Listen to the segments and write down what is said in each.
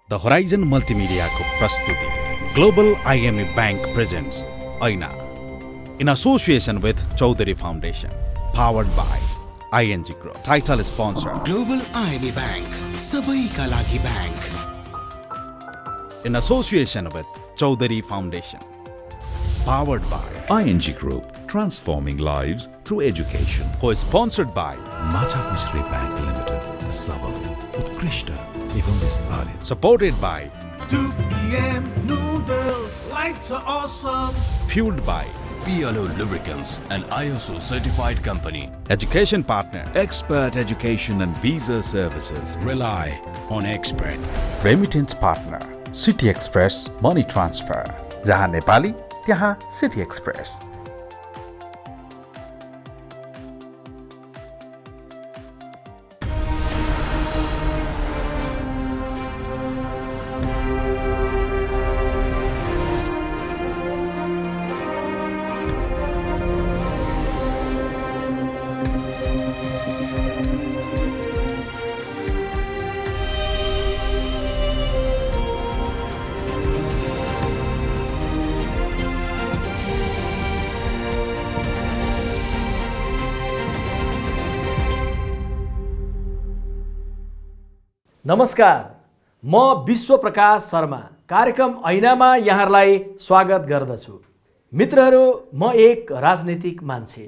The horizon multimedia को प्रस्तुति global IME bank presents ऐना in association with Chaudhary Foundation, powered by ING Group. Title sponsor Global IME Bank, सबैका लागि bank. in association with Chaudhary Foundation, powered by ING Group, transforming lives through education. co-sponsored by Machapusri Bank Limited, Sabal, Utkrishta, एवं विस्तारित. supported by 2 p.m. noodles. Lights are awesome. fueled by PLO Lubricants, an ISO certified company. education partner Expert Education and Visa Services. Rely on expert. remittance partner City Express Money Transfer, जहाँ नेपाली त्यहाँ City Express. नमस्कार, म विश्वप्रकाश शर्मा कार्यक्रम ऐनामा यहाँहरूलाई स्वागत गर्दछु। मित्रहरू, म एक राजनीतिक मान्छे।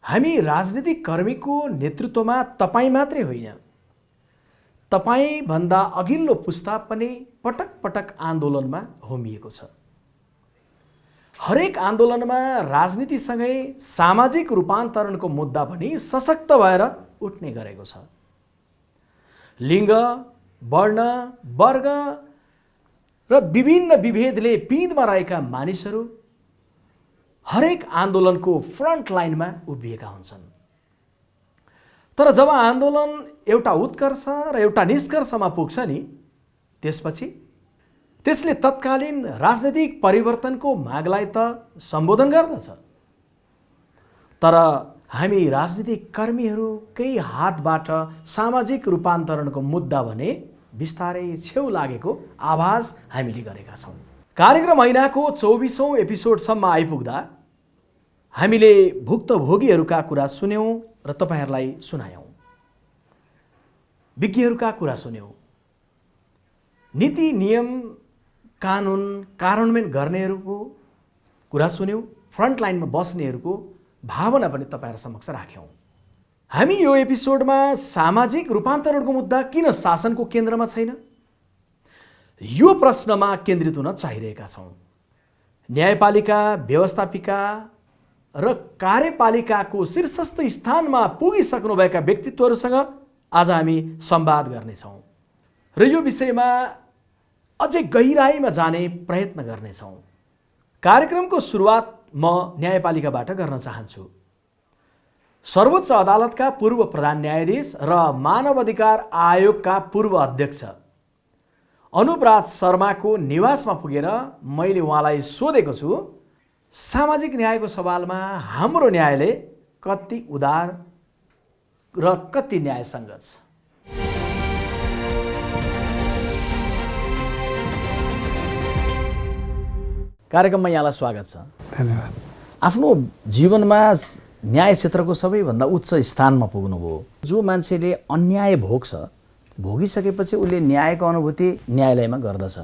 हामी राजनीतिक कर्मीको नेतृत्वमा तपाईँ मात्रै होइन, तपाईँभन्दा अघिल्लो पुस्ता पनि पटक पटक आन्दोलनमा होमिएको छ। हरेक आन्दोलनमा राजनीतिसँगै सामाजिक रूपान्तरणको मुद्दा पनि सशक्त भएर उठ्ने गरेको छ। लिङ्ग, वर्ण, वर्ग र विभिन्न विभेदले पिँधमा रहेका मानिसहरू हरेक आन्दोलनको फ्रन्ट लाइनमा उभिएका हुन्छन्। तर जब आन्दोलन एउटा उत्कर्ष र एउटा निष्कर्षमा पुग्छ नि, त्यसपछि त्यसले तत्कालीन राजनीतिक परिवर्तनको मागलाई त सम्बोधन गर्दछ, तर हामी राजनीतिक कर्मीहरूकै हातबाट सामाजिक रूपान्तरणको मुद्दा भने बिस्तारै छेउ लागेको आभास हामीले गरेका छौँ। कार्यक्रम ऐनाको 24औं एपिसोडसम्म आइपुग्दा हामीले भुक्तभोगीहरूका कुरा सुन्यौँ र तपाईँहरूलाई सुनायौँ, विज्ञहरूका कुरा सुन्यौँ, नीति नियम कानुन कार्यान्वयन गर्नेहरूको कुरा सुन्यौँ, फ्रन्टलाइनमा बस्नेहरूको भावना पनि तपाईँहरू समक्ष राख्यौँ। हामी यो एपिसोडमा सामाजिक रूपान्तरणको मुद्दा किन शासनको केन्द्रमा छैन, यो प्रश्नमा केन्द्रित हुन चाहिरहेका छौँ। न्यायपालिका, व्यवस्थापिका र कार्यपालिकाको शीर्षस्थ स्थानमा पुगिसक्नुभएका व्यक्तित्वहरूसँग आज हामी संवाद गर्नेछौँ र यो विषयमा अझै गहिराइमा जाने प्रयत्न गर्नेछौँ। कार्यक्रमको सुरुवात म न्यायपालिकाबाट गर्न चाहन्छु। सर्वोच्च अदालतका पूर्व प्रधान न्यायाधीश र मानव अधिकार आयोगका पूर्व अध्यक्ष अनुप राज शर्माको निवासमा पुगेर मैले उहाँलाई सोधेको छु, सामाजिक न्यायको सवालमा हाम्रो न्यायले कति उदार र कति न्यायसङ्गत छ। कार्यक्रममा यहाँलाई स्वागत छ। धन्यवाद। आफ्नो जीवनमा न्याय क्षेत्रको सबैभन्दा उच्च स्थानमा पुग्नुभयो। जो मान्छेले अन्याय भोग्छ, भोगिसकेपछि उसले न्यायको अनुभूति न्यायालयमा गर्दछ।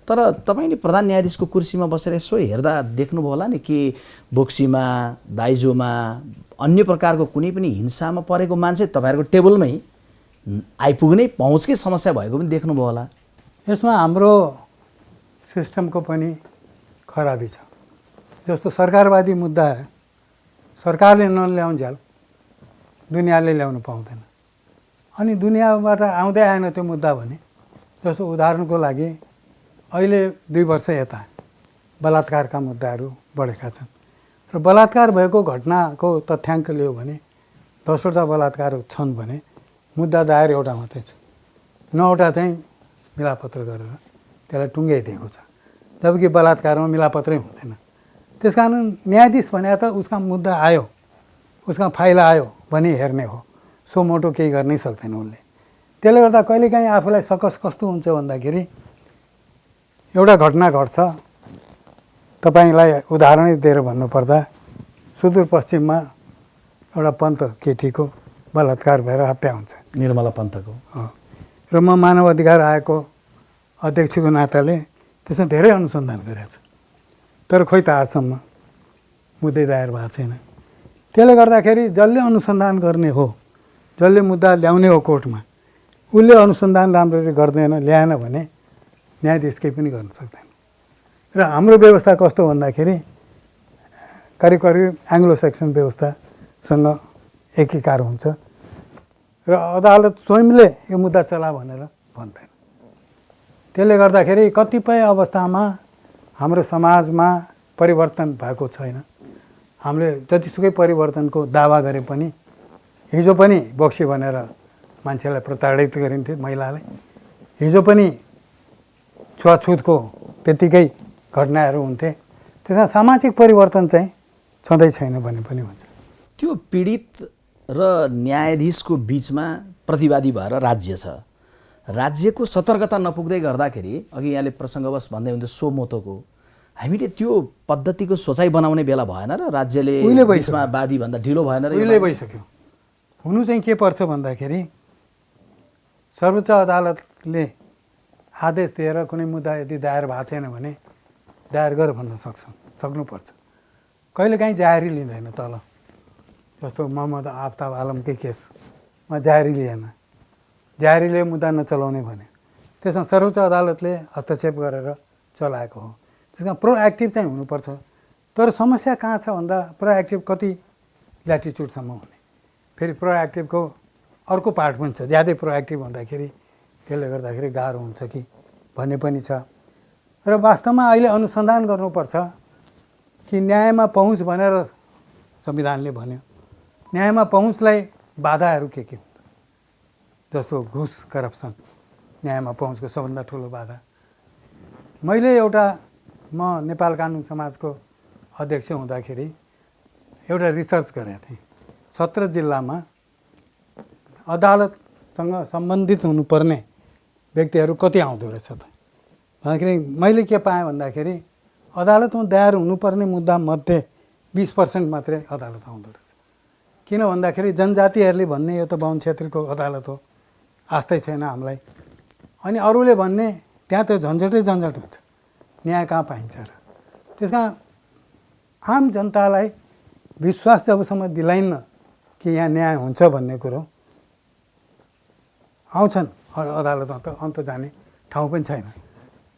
तर तपाईँले प्रधान न्यायाधीशको कुर्सीमा बसेर यसो हेर्दा देख्नुभयो होला नि कि बोक्सीमा, दाइजोमा, अन्य प्रकारको कुनै पनि हिंसामा परेको मान्छे तपाईँहरूको टेबलमै आइपुग्ने पहुँचकै समस्या भएको पनि देख्नुभयो होला। यसमा हाम्रो सिस्टमको पनि खराबी छ। जस्तो सरकारवादी मुद्दा सरकारले नल्याउन्जेल दुनियाँले ल्याउनु पाउँदैन, अनि दुनियाँबाट आउँदै आएन त्यो मुद्दा भने। जस्तो उदाहरणको लागि अहिले 2 वर्ष यता बलात्कारका मुद्दाहरू बढेका छन् र बलात्कार भएको घटनाको तथ्याङ्क लियो भने 10वटा बलात्कार छन् भने मुद्दा दायर एउटा मात्रै छ, 9वटा चाहिँ मिलापत्र गरेर त्यसलाई टुङ्गाइदिएको छ, जबकि बलात्कारमा मिलापत्रै हुँदैन। त्यस कारण न्यायाधीश भने त उसका मुद्दा आयो, उसका फाइल आयो भने हेर्ने हो, सो मोटो केही गर्नै सक्दैन उसले। त्यसले गर्दा कहिलेकाहीँ आफूलाई सकस कस्तो हुन्छ भन्दाखेरि एउटा घटना घट्छ। तपाईँलाई उदाहरणै दिएर भन्नुपर्दा सुदूरपश्चिममा एउटा पन्त केटीको बलात्कार भएर हत्या हुन्छ। निर्मला पन्तको र म मानव अधिकार आयोगको अध्यक्षको नाताले त्यसमा धेरै अनुसन्धान गरेको छु, तर खोइ त आजसम्म मुद्दै दायर भएको छैन। त्यसले गर्दाखेरि जसले अनुसन्धान गर्ने हो, जसले मुद्दा ल्याउने हो कोर्टमा, उसले अनुसन्धान राम्ररी गर्दैन, ल्याएन भने न्यायाधीश केही पनि गर्न सक्दैन। र हाम्रो व्यवस्था कस्तो भन्दाखेरि करिब करिब एङ्ग्लो सेक्सन व्यवस्थासँग एकीकार हुन्छ र अदालत स्वयंले यो मुद्दा चला भनेर भन्दैन। त्यसले गर्दाखेरि कतिपय अवस्थामा हाम्रो समाजमा परिवर्तन भएको छैन। हामीले जतिसुकै परिवर्तनको दावा गरे पनि हिजो पनि बक्सी भनेर मान्छेलाई प्रताडित गरिन्थ्यो, महिलालाई हिजो पनि छुवाछुतको त्यतिकै घटनाहरू हुन्थे। त्यसमा सामाजिक परिवर्तन चाहिँ छँदै छैन भने पनि हुन्छ। त्यो पीडित र न्यायाधीशको बिचमा प्रतिवादी भएर राज्य छ। राज्यको सतर्कता नपुग्दै गर्दाखेरि अघि यहाँले प्रसङ्गवश भन्दै हुन्थ्यो सोमोतोको, हामीले त्यो पद्धतिको सोचाइ बनाउने बेला भएन र राज्यले बिचमा वादीभन्दा ढिलो भएन र उहिले भइसक्यो। हुनु चाहिँ के पर्छ भन्दाखेरि सर्वोच्च अदालतले आदेश दिएर कुनै मुद्दा यदि दायर भएको छैन भने दायर गर भन्न सक्नुपर्छ। कहिलेकाहीँ जाहेरी लिँदैन तल, जस्तो मोहम्मद आफ्ताब आलमकै केसमा जाहेरी लिएन, जाहेरीले मुद्दा नचलाउने भने त्यसमा सर्वोच्च अदालतले हस्तक्षेप गरेर चलाएको हो। त्यसमा प्रोएक्टिभ चाहिँ हुनुपर्छ। तर समस्या कहाँ छ भन्दा प्रोएक्टिभ कति ल्याटिच्युडसम्म हुने, फेरि प्रोएक्टिभको अर्को पार्ट पनि छ। ज्यादै प्रोएक्टिभ भन्दाखेरि त्यसले गर्दाखेरि गाह्रो हुन्छ कि भन्ने पनि छ। र वास्तवमा अहिले अनुसन्धान गर्नुपर्छ कि न्यायमा पहुँच भनेर संविधानले भन्यो, न्यायमा पहुँचलाई बाधाहरू के हुन्छ, जस्तो घुस, करप्सन न्यायमा पहुँचको सबभन्दा ठुलो बाधा। मैले म नेपाल कानुन समाजको अध्यक्ष हुँदाखेरि एउटा रिसर्च गरेको थिएँ। 17 जिल्लामा अदालतसँग सम्बन्धित हुनुपर्ने व्यक्तिहरू कति आउँदो रहेछ त भन्दाखेरि मैले के पाएँ भन्दाखेरि अदालतमा दायर हुनुपर्ने मुद्दामध्ये 20% मात्रै अदालत आउँदो रहेछ। किन भन्दाखेरि जनजातिहरूले भन्ने यो त बाहुन क्षेत्रीको अदालत हो, आस्थै छैन हामीलाई, अनि अरूले भन्ने त्यहाँ त झन्झटै झन्झट हुन्छ, न्याय कहाँ पाइन्छ र। त्यसमा आम जनतालाई विश्वास जबसम्म दिलाइन्न कि यहाँ न्याय हुन्छ भन्ने कुरो, आउँछन् अदालतमा त अन्त जाने ठाउँ पनि छैन।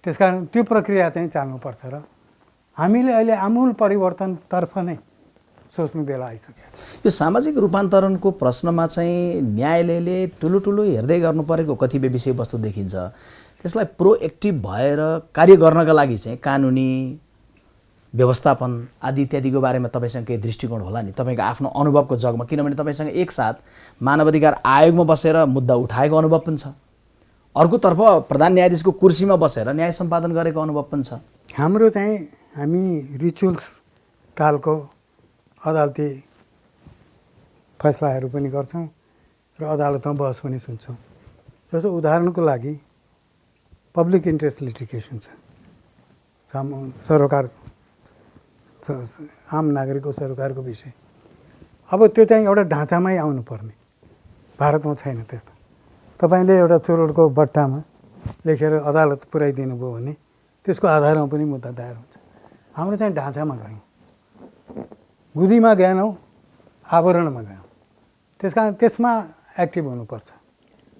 त्यसकारण त्यो प्रक्रिया चाहिँ चाल्नुपर्छ र हामीले अहिले आमूल परिवर्तनतर्फ नै सोच्नु बेला आइसक्यो। यो सामाजिक रूपान्तरणको प्रश्नमा चाहिँ न्यायालयले ठुलो ठुलो हेर्दै गर्नु परेको कतिपय विषयवस्तु देखिन्छ। त्यसलाई प्रोएक्टिभ भएर कार्य गर्नका लागि चाहिँ कानुनी व्यवस्थापन आदि इत्यादिको बारेमा तपाईँसँग केही दृष्टिकोण होला नि, तपाईँको आफ्नो अनुभवको जगमा। किनभने तपाईँसँग एकसाथ मानवाधिकार आयोगमा बसेर मुद्दा उठाएको अनुभव पनि छ, अर्कोतर्फ प्रधान न्यायाधीशको कुर्सीमा बसेर न्याय सम्पादन गरेको अनुभव पनि छ। हाम्रो चाहिँ हामी रिचुअल्स तालको अदालती फैसलाहरू पनि गर्छौँ र अदालतमा बहस पनि सुन्छौँ। जस्तो उदाहरणको लागि पब्लिक इन्ट्रेस्ट लिटिगेसन छ, सरोकार आम नागरिकको सरोकारको विषय। अब त्यो चाहिँ एउटा ढाँचामै आउनुपर्ने, भारतमा छैन त्यस्तो। तपाईँले एउटा चुरोटको बट्टामा लेखेर अदालत पुर्याइदिनु भयो भने त्यसको आधारमा पनि मुद्दा दायर हुन्छ। हाम्रो चाहिँ ढाँचामा गयौँ, गुदीमा गएनौँ, आवरणमा गयौँ। त्यस कारण त्यसमा एक्टिभ हुनुपर्छ।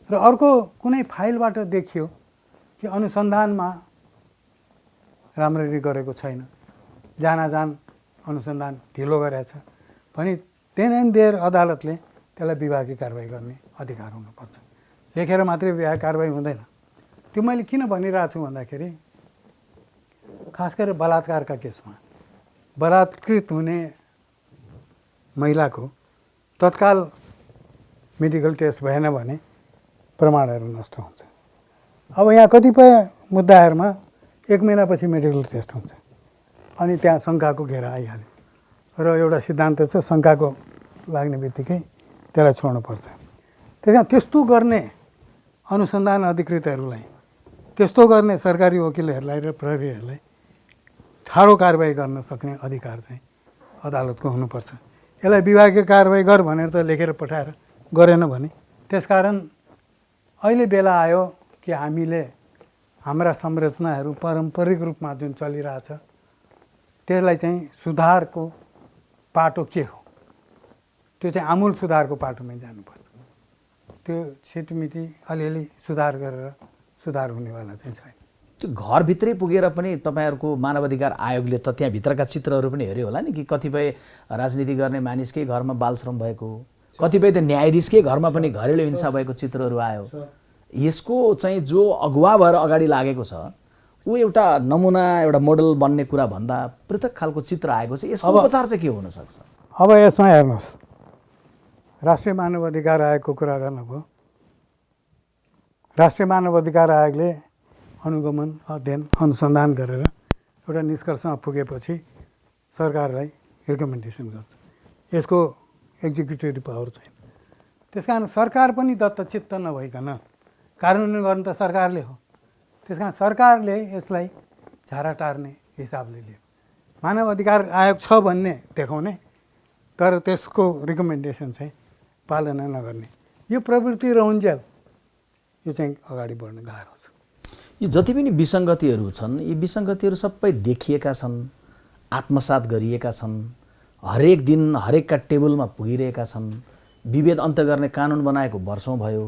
र अर्को कुनै फाइलबाट देखियो कि अनुसन्धानमा राम्ररी गरेको छैन, जानाजान अनुसन्धान ढिलो गरेछ भने देन एन्ड देयर अदालतले त्यसलाई विभागीय कारबाही गर्ने अधिकार हुनुपर्छ। लेखेर मात्रै विभागीय कारबाही हुँदैन। त्यो मैले किन भनिरहेको छु भन्दाखेरि खास गरेर बलात्कारका केसमा बलात्कृत हुने महिलाको तत्काल मेडिकल टेस्ट भएन भने प्रमाणहरू नष्ट हुन्छ। अब यहाँ कतिपय मुद्दाहरूमा 1 महिनापछि मेडिकल टेस्ट हुन्छ, अनि त्यहाँ शङ्काको घेरा आइहाल्यो र एउटा सिद्धान्त छ शङ्काको लाग्ने बित्तिकै त्यसलाई छोड्नुपर्छ। त्यस कारण त्यस्तो गर्ने अनुसन्धान अधिकृतहरूलाई त्यस्तो गर्ने सरकारी वकिलहरूलाई र प्रहरीहरूलाई ठाडो कारबाही गर्न सक्ने अधिकार चाहिँ अदालतको हुनुपर्छ। यसलाई विभागीय कारबाही गर भनेर त लेखेर पठाएर गरेन भने, त्यसकारण अहिले बेला आयो कि हामीले हाम्रा संरचनाहरू पारम्परिक रूपमा जुन चलिरहेछ त्यसलाई चाहिँ सुधारको पाटो के हो, त्यो चाहिँ आमूल सुधारको पाटोमै जानुपर्छ। त्यो छिटमिटी अलिअलि सुधार गरेर सुधार हुनेवाला चाहिँ छैन। त्यो घरभित्रै पुगेर पनि तपाईँहरूको मानवाधिकार आयोगले त त्यहाँभित्रका चित्रहरू पनि हेऱ्यो होला नि कि कतिपय राजनीति गर्ने मानिसकै घरमा बालश्रम भएको, कतिपय त न्यायाधीशकै घरमा पनि घरेलु हिंसा भएको चित्रहरू आयो। यसको चाहिँ जो अगुवा भएर अगाडि लागेको छ ऊ एउटा नमुना एउटा मोडल बन्ने कुरा भन्दा पृथक खालको चित्र आएको छ। यसको उपचार चाहिँ के हुनसक्छ? अब यसमा हेर्नुहोस्, राष्ट्रिय मानव अधिकार आयोगको कुरा गर्नुभयो। राष्ट्रिय मानव अधिकार आयोगले अनुगमन, अध्ययन, अनुसन्धान गरेर एउटा निष्कर्षमा पुगेपछि सरकारलाई रिकमेन्डेसन गर्छ। यसको एक्जिक्युटिभ पावर छैन। त्यस कारण सरकार पनि दत्तचित्त नभइकन कार्यान्वयन गर्नु त सरकारले हो। त्यस कारण सरकारले यसलाई झारा टार्ने हिसाबले लियो। मानव अधिकार आयोग छ भन्ने देखाउने तर त्यसको रिकमेन्डेसन चाहिँ पालना नगर्ने, यो प्रवृत्ति रहन्जेल यो चाहिँ अगाडि बढ्न गाह्रो छ। यो जति पनि विसङ्गतिहरू छन् यी विसङ्गतिहरू सबै देखिएका छन्, आत्मसात गरिएका छन्, हरेक दिन हरेकका टेबलमा पुगिरहेका छन्। विभेद अन्त्य गर्ने कानुन बनाएको वर्षौँ भयो।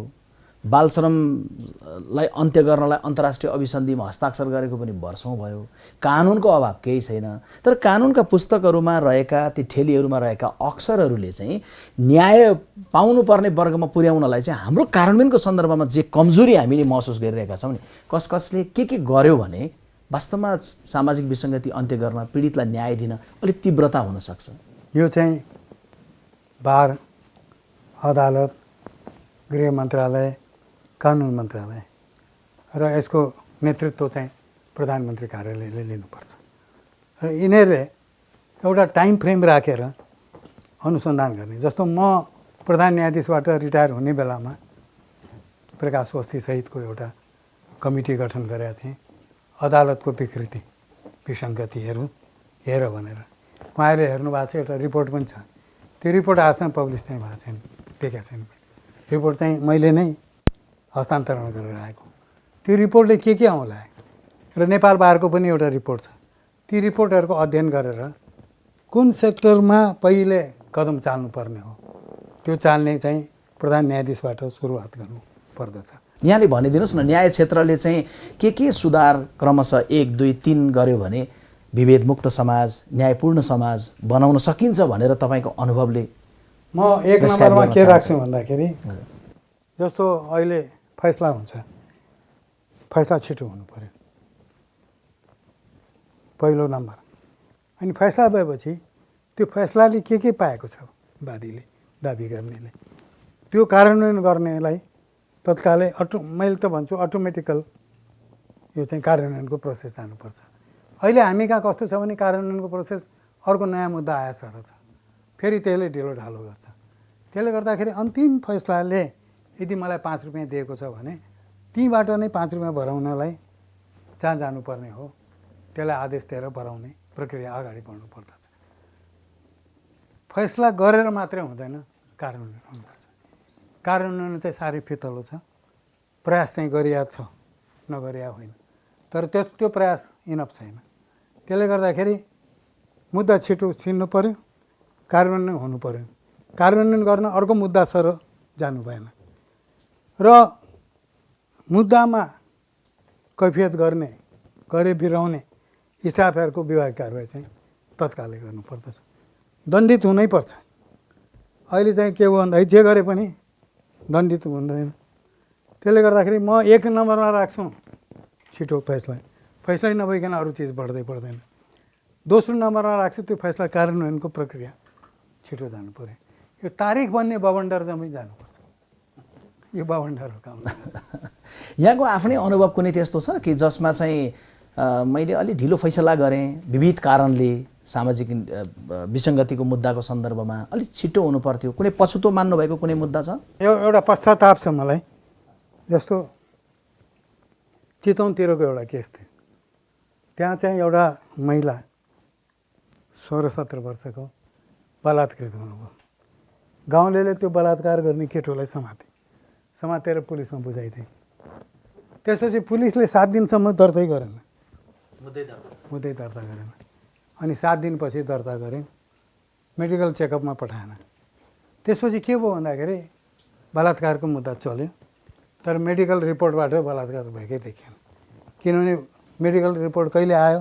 बालश्रमलाई अन्त्य गर्नलाई अन्तर्राष्ट्रिय अभिसन्धिमा हस्ताक्षर गरेको पनि वर्षौँ भयो। कानुनको अभाव केही छैन। तर कानुनका पुस्तकहरूमा रहेका ती ठेलीहरूमा रहेका अक्षरहरूले चाहिँ न्याय पाउनुपर्ने वर्गमा पुर्याउनलाई चाहिँ हाम्रो कार्यान्वयनको सन्दर्भमा जे कमजोरी हामीले महसुस गरिरहेका छौँ नि, कसले के गर्यो भने वास्तवमा सामाजिक विसङ्गति अन्त्य गर्न, पीडितलाई न्याय दिन अलिक तीव्रता हुनसक्छ। यो चाहिँ बार, अदालत, गृह मन्त्रालय, कानुन मन्त्रालय र यसको नेतृत्व चाहिँ प्रधानमन्त्री कार्यालयले लिनुपर्छ। र यिनीहरूले एउटा टाइम फ्रेम राखेर अनुसन्धान गर्ने। जस्तो म प्रधान न्यायाधीशबाट रिटायर हुने बेलामा प्रकाश वस्ती सहितको एउटा कमिटी गठन गरेका थिएँ। अदालतको विकृति विसङ्गतिहरू हेर भनेर उहाँहरूले हेर्नु भएको छ। एउटा रिपोर्ट पनि छ। त्यो रिपोर्ट आजसम्म पब्लिस चाहिँ भएको छैन, देखेको छैन। रिपोर्ट चाहिँ मैले नै हस्तान्तरण गरेर आएको। त्यो रिपोर्टले के आउँला र नेपाल बारको पनि एउटा रिपोर्ट छ। ती रिपोर्टहरूको अध्ययन गरेर कुन सेक्टरमा पहिले कदम चाल्नुपर्ने हो त्यो चाल्ने चाहिँ प्रधान न्यायाधीशबाट सुरुवात गर्नु पर्दछ। यहाँले भनिदिनुहोस् न, न्याय क्षेत्रले चाहिँ के सुधार क्रमशः 1, 2, 3 गर्यो भने विभेदमुक्त समाज, न्यायपूर्ण समाज बनाउन सकिन्छ भनेर तपाईँको अनुभवले? म 1 नम्बरमा के राख्छु भन्दाखेरि जस्तो अहिले फैसला हुन्छ, फैसला छिटो हुनु पर्यो पहिलो नम्बर। अनि फैसला भएपछि त्यो फैसलाले के पाएको छ वादीले, दाबी गर्नेले, त्यो कार्यान्वयन गर्नेलाई तत्कालै मैले त भन्छु अटोमेटिकल यो चाहिँ कार्यान्वयनको प्रोसेस जानुपर्छ। अहिले हामी कहाँ कस्तो छ भने कार्यान्वयनको प्रोसेस अर्को नयाँ मुद्दा आएछ र छ, फेरि त्यसले ढिलो ढालो गर्छ। त्यसले गर्दाखेरि अन्तिम फैसलाले यदि मलाई 5 रुपियाँ दिएको छ भने तीबाट नै 5 रुपियाँ भराउनलाई जहाँ जानुपर्ने हो त्यसलाई आदेश दिएर भराउने प्रक्रिया अगाडि बढ्नु पर्दछ। फैसला गरेर मात्रै हुँदैन, कार्यान्वयन हुनुपर्छ। कार्यान्वयन चाहिँ साह्रै फितलो छ। प्रयास चाहिँ गरिया छ, नगरिया होइन। तर त्यो प्रयास इनफ छैन। त्यसले गर्दाखेरि मुद्दा छिटो छिन्नु पर्यो, कार्यान्वयन हुनु पर्यो। कार्यान्वयन गर्न अर्को मुद्दा सर जानु भएन र मुद्दामा कैफियत गर्ने, गरे बिराउने स्टाफहरूको विभाग कारबाही चाहिँ तत्कालै गर्नुपर्दछ। दण्डित हुनैपर्छ। अहिले चाहिँ के हो भन्दाखेरि जे गरे पनि दण्डित हुँदैन। त्यसले गर्दाखेरि म 1 नम्बरमा राख्छु छिटो फैसला। फैसलै नभइकन अरू चिज बढ्दैन। दोस्रो नम्बरमा राख्छु त्यो फैसला कार्यान्वयनको प्रक्रिया छिटो जानु पर्यो। यो तारिख बन्ने बवन्डर जम्मै जानुपर्छ। यो बवन्डर हो काम। यहाँको आफ्नै अनुभव कुनै त्यस्तो छ कि जसमा चाहिँ मैले अलि ढिलो फैसला गरेँ, विविध कारणले सामाजिक विसङ्गतिको मुद्दाको सन्दर्भमा अलिक छिटो हुनु पर्थ्यो, कुनै पछुतो मान्नुभएको कुनै मुद्दा छ? एउटा पश्चाताप छ मलाई। जस्तो चितवनतिरको एउटा केस थियो, त्यहाँ चाहिँ एउटा महिला 16-17 वर्षको बलात्कृत हुनुभयो। गाउँलेले त्यो बलात्कार गर्ने केटोलाई समातेर पुलिसमा बुझाइदिए। त्यसपछि पुलिसले 7 दिनसम्म दर्तै गरेन, मुद्दै दर्ता गरेन। अनि 7 दिनपछि दर्ता गरे, मेडिकल चेकअपमा पठाएन। त्यसपछि के भयो भन्दाखेरि बलात्कारको मुद्दा चल्यो, तर मेडिकल रिपोर्टबाट बलात्कार भएकै देखिएन। किनभने मेडिकल रिपोर्ट कहिले आयो?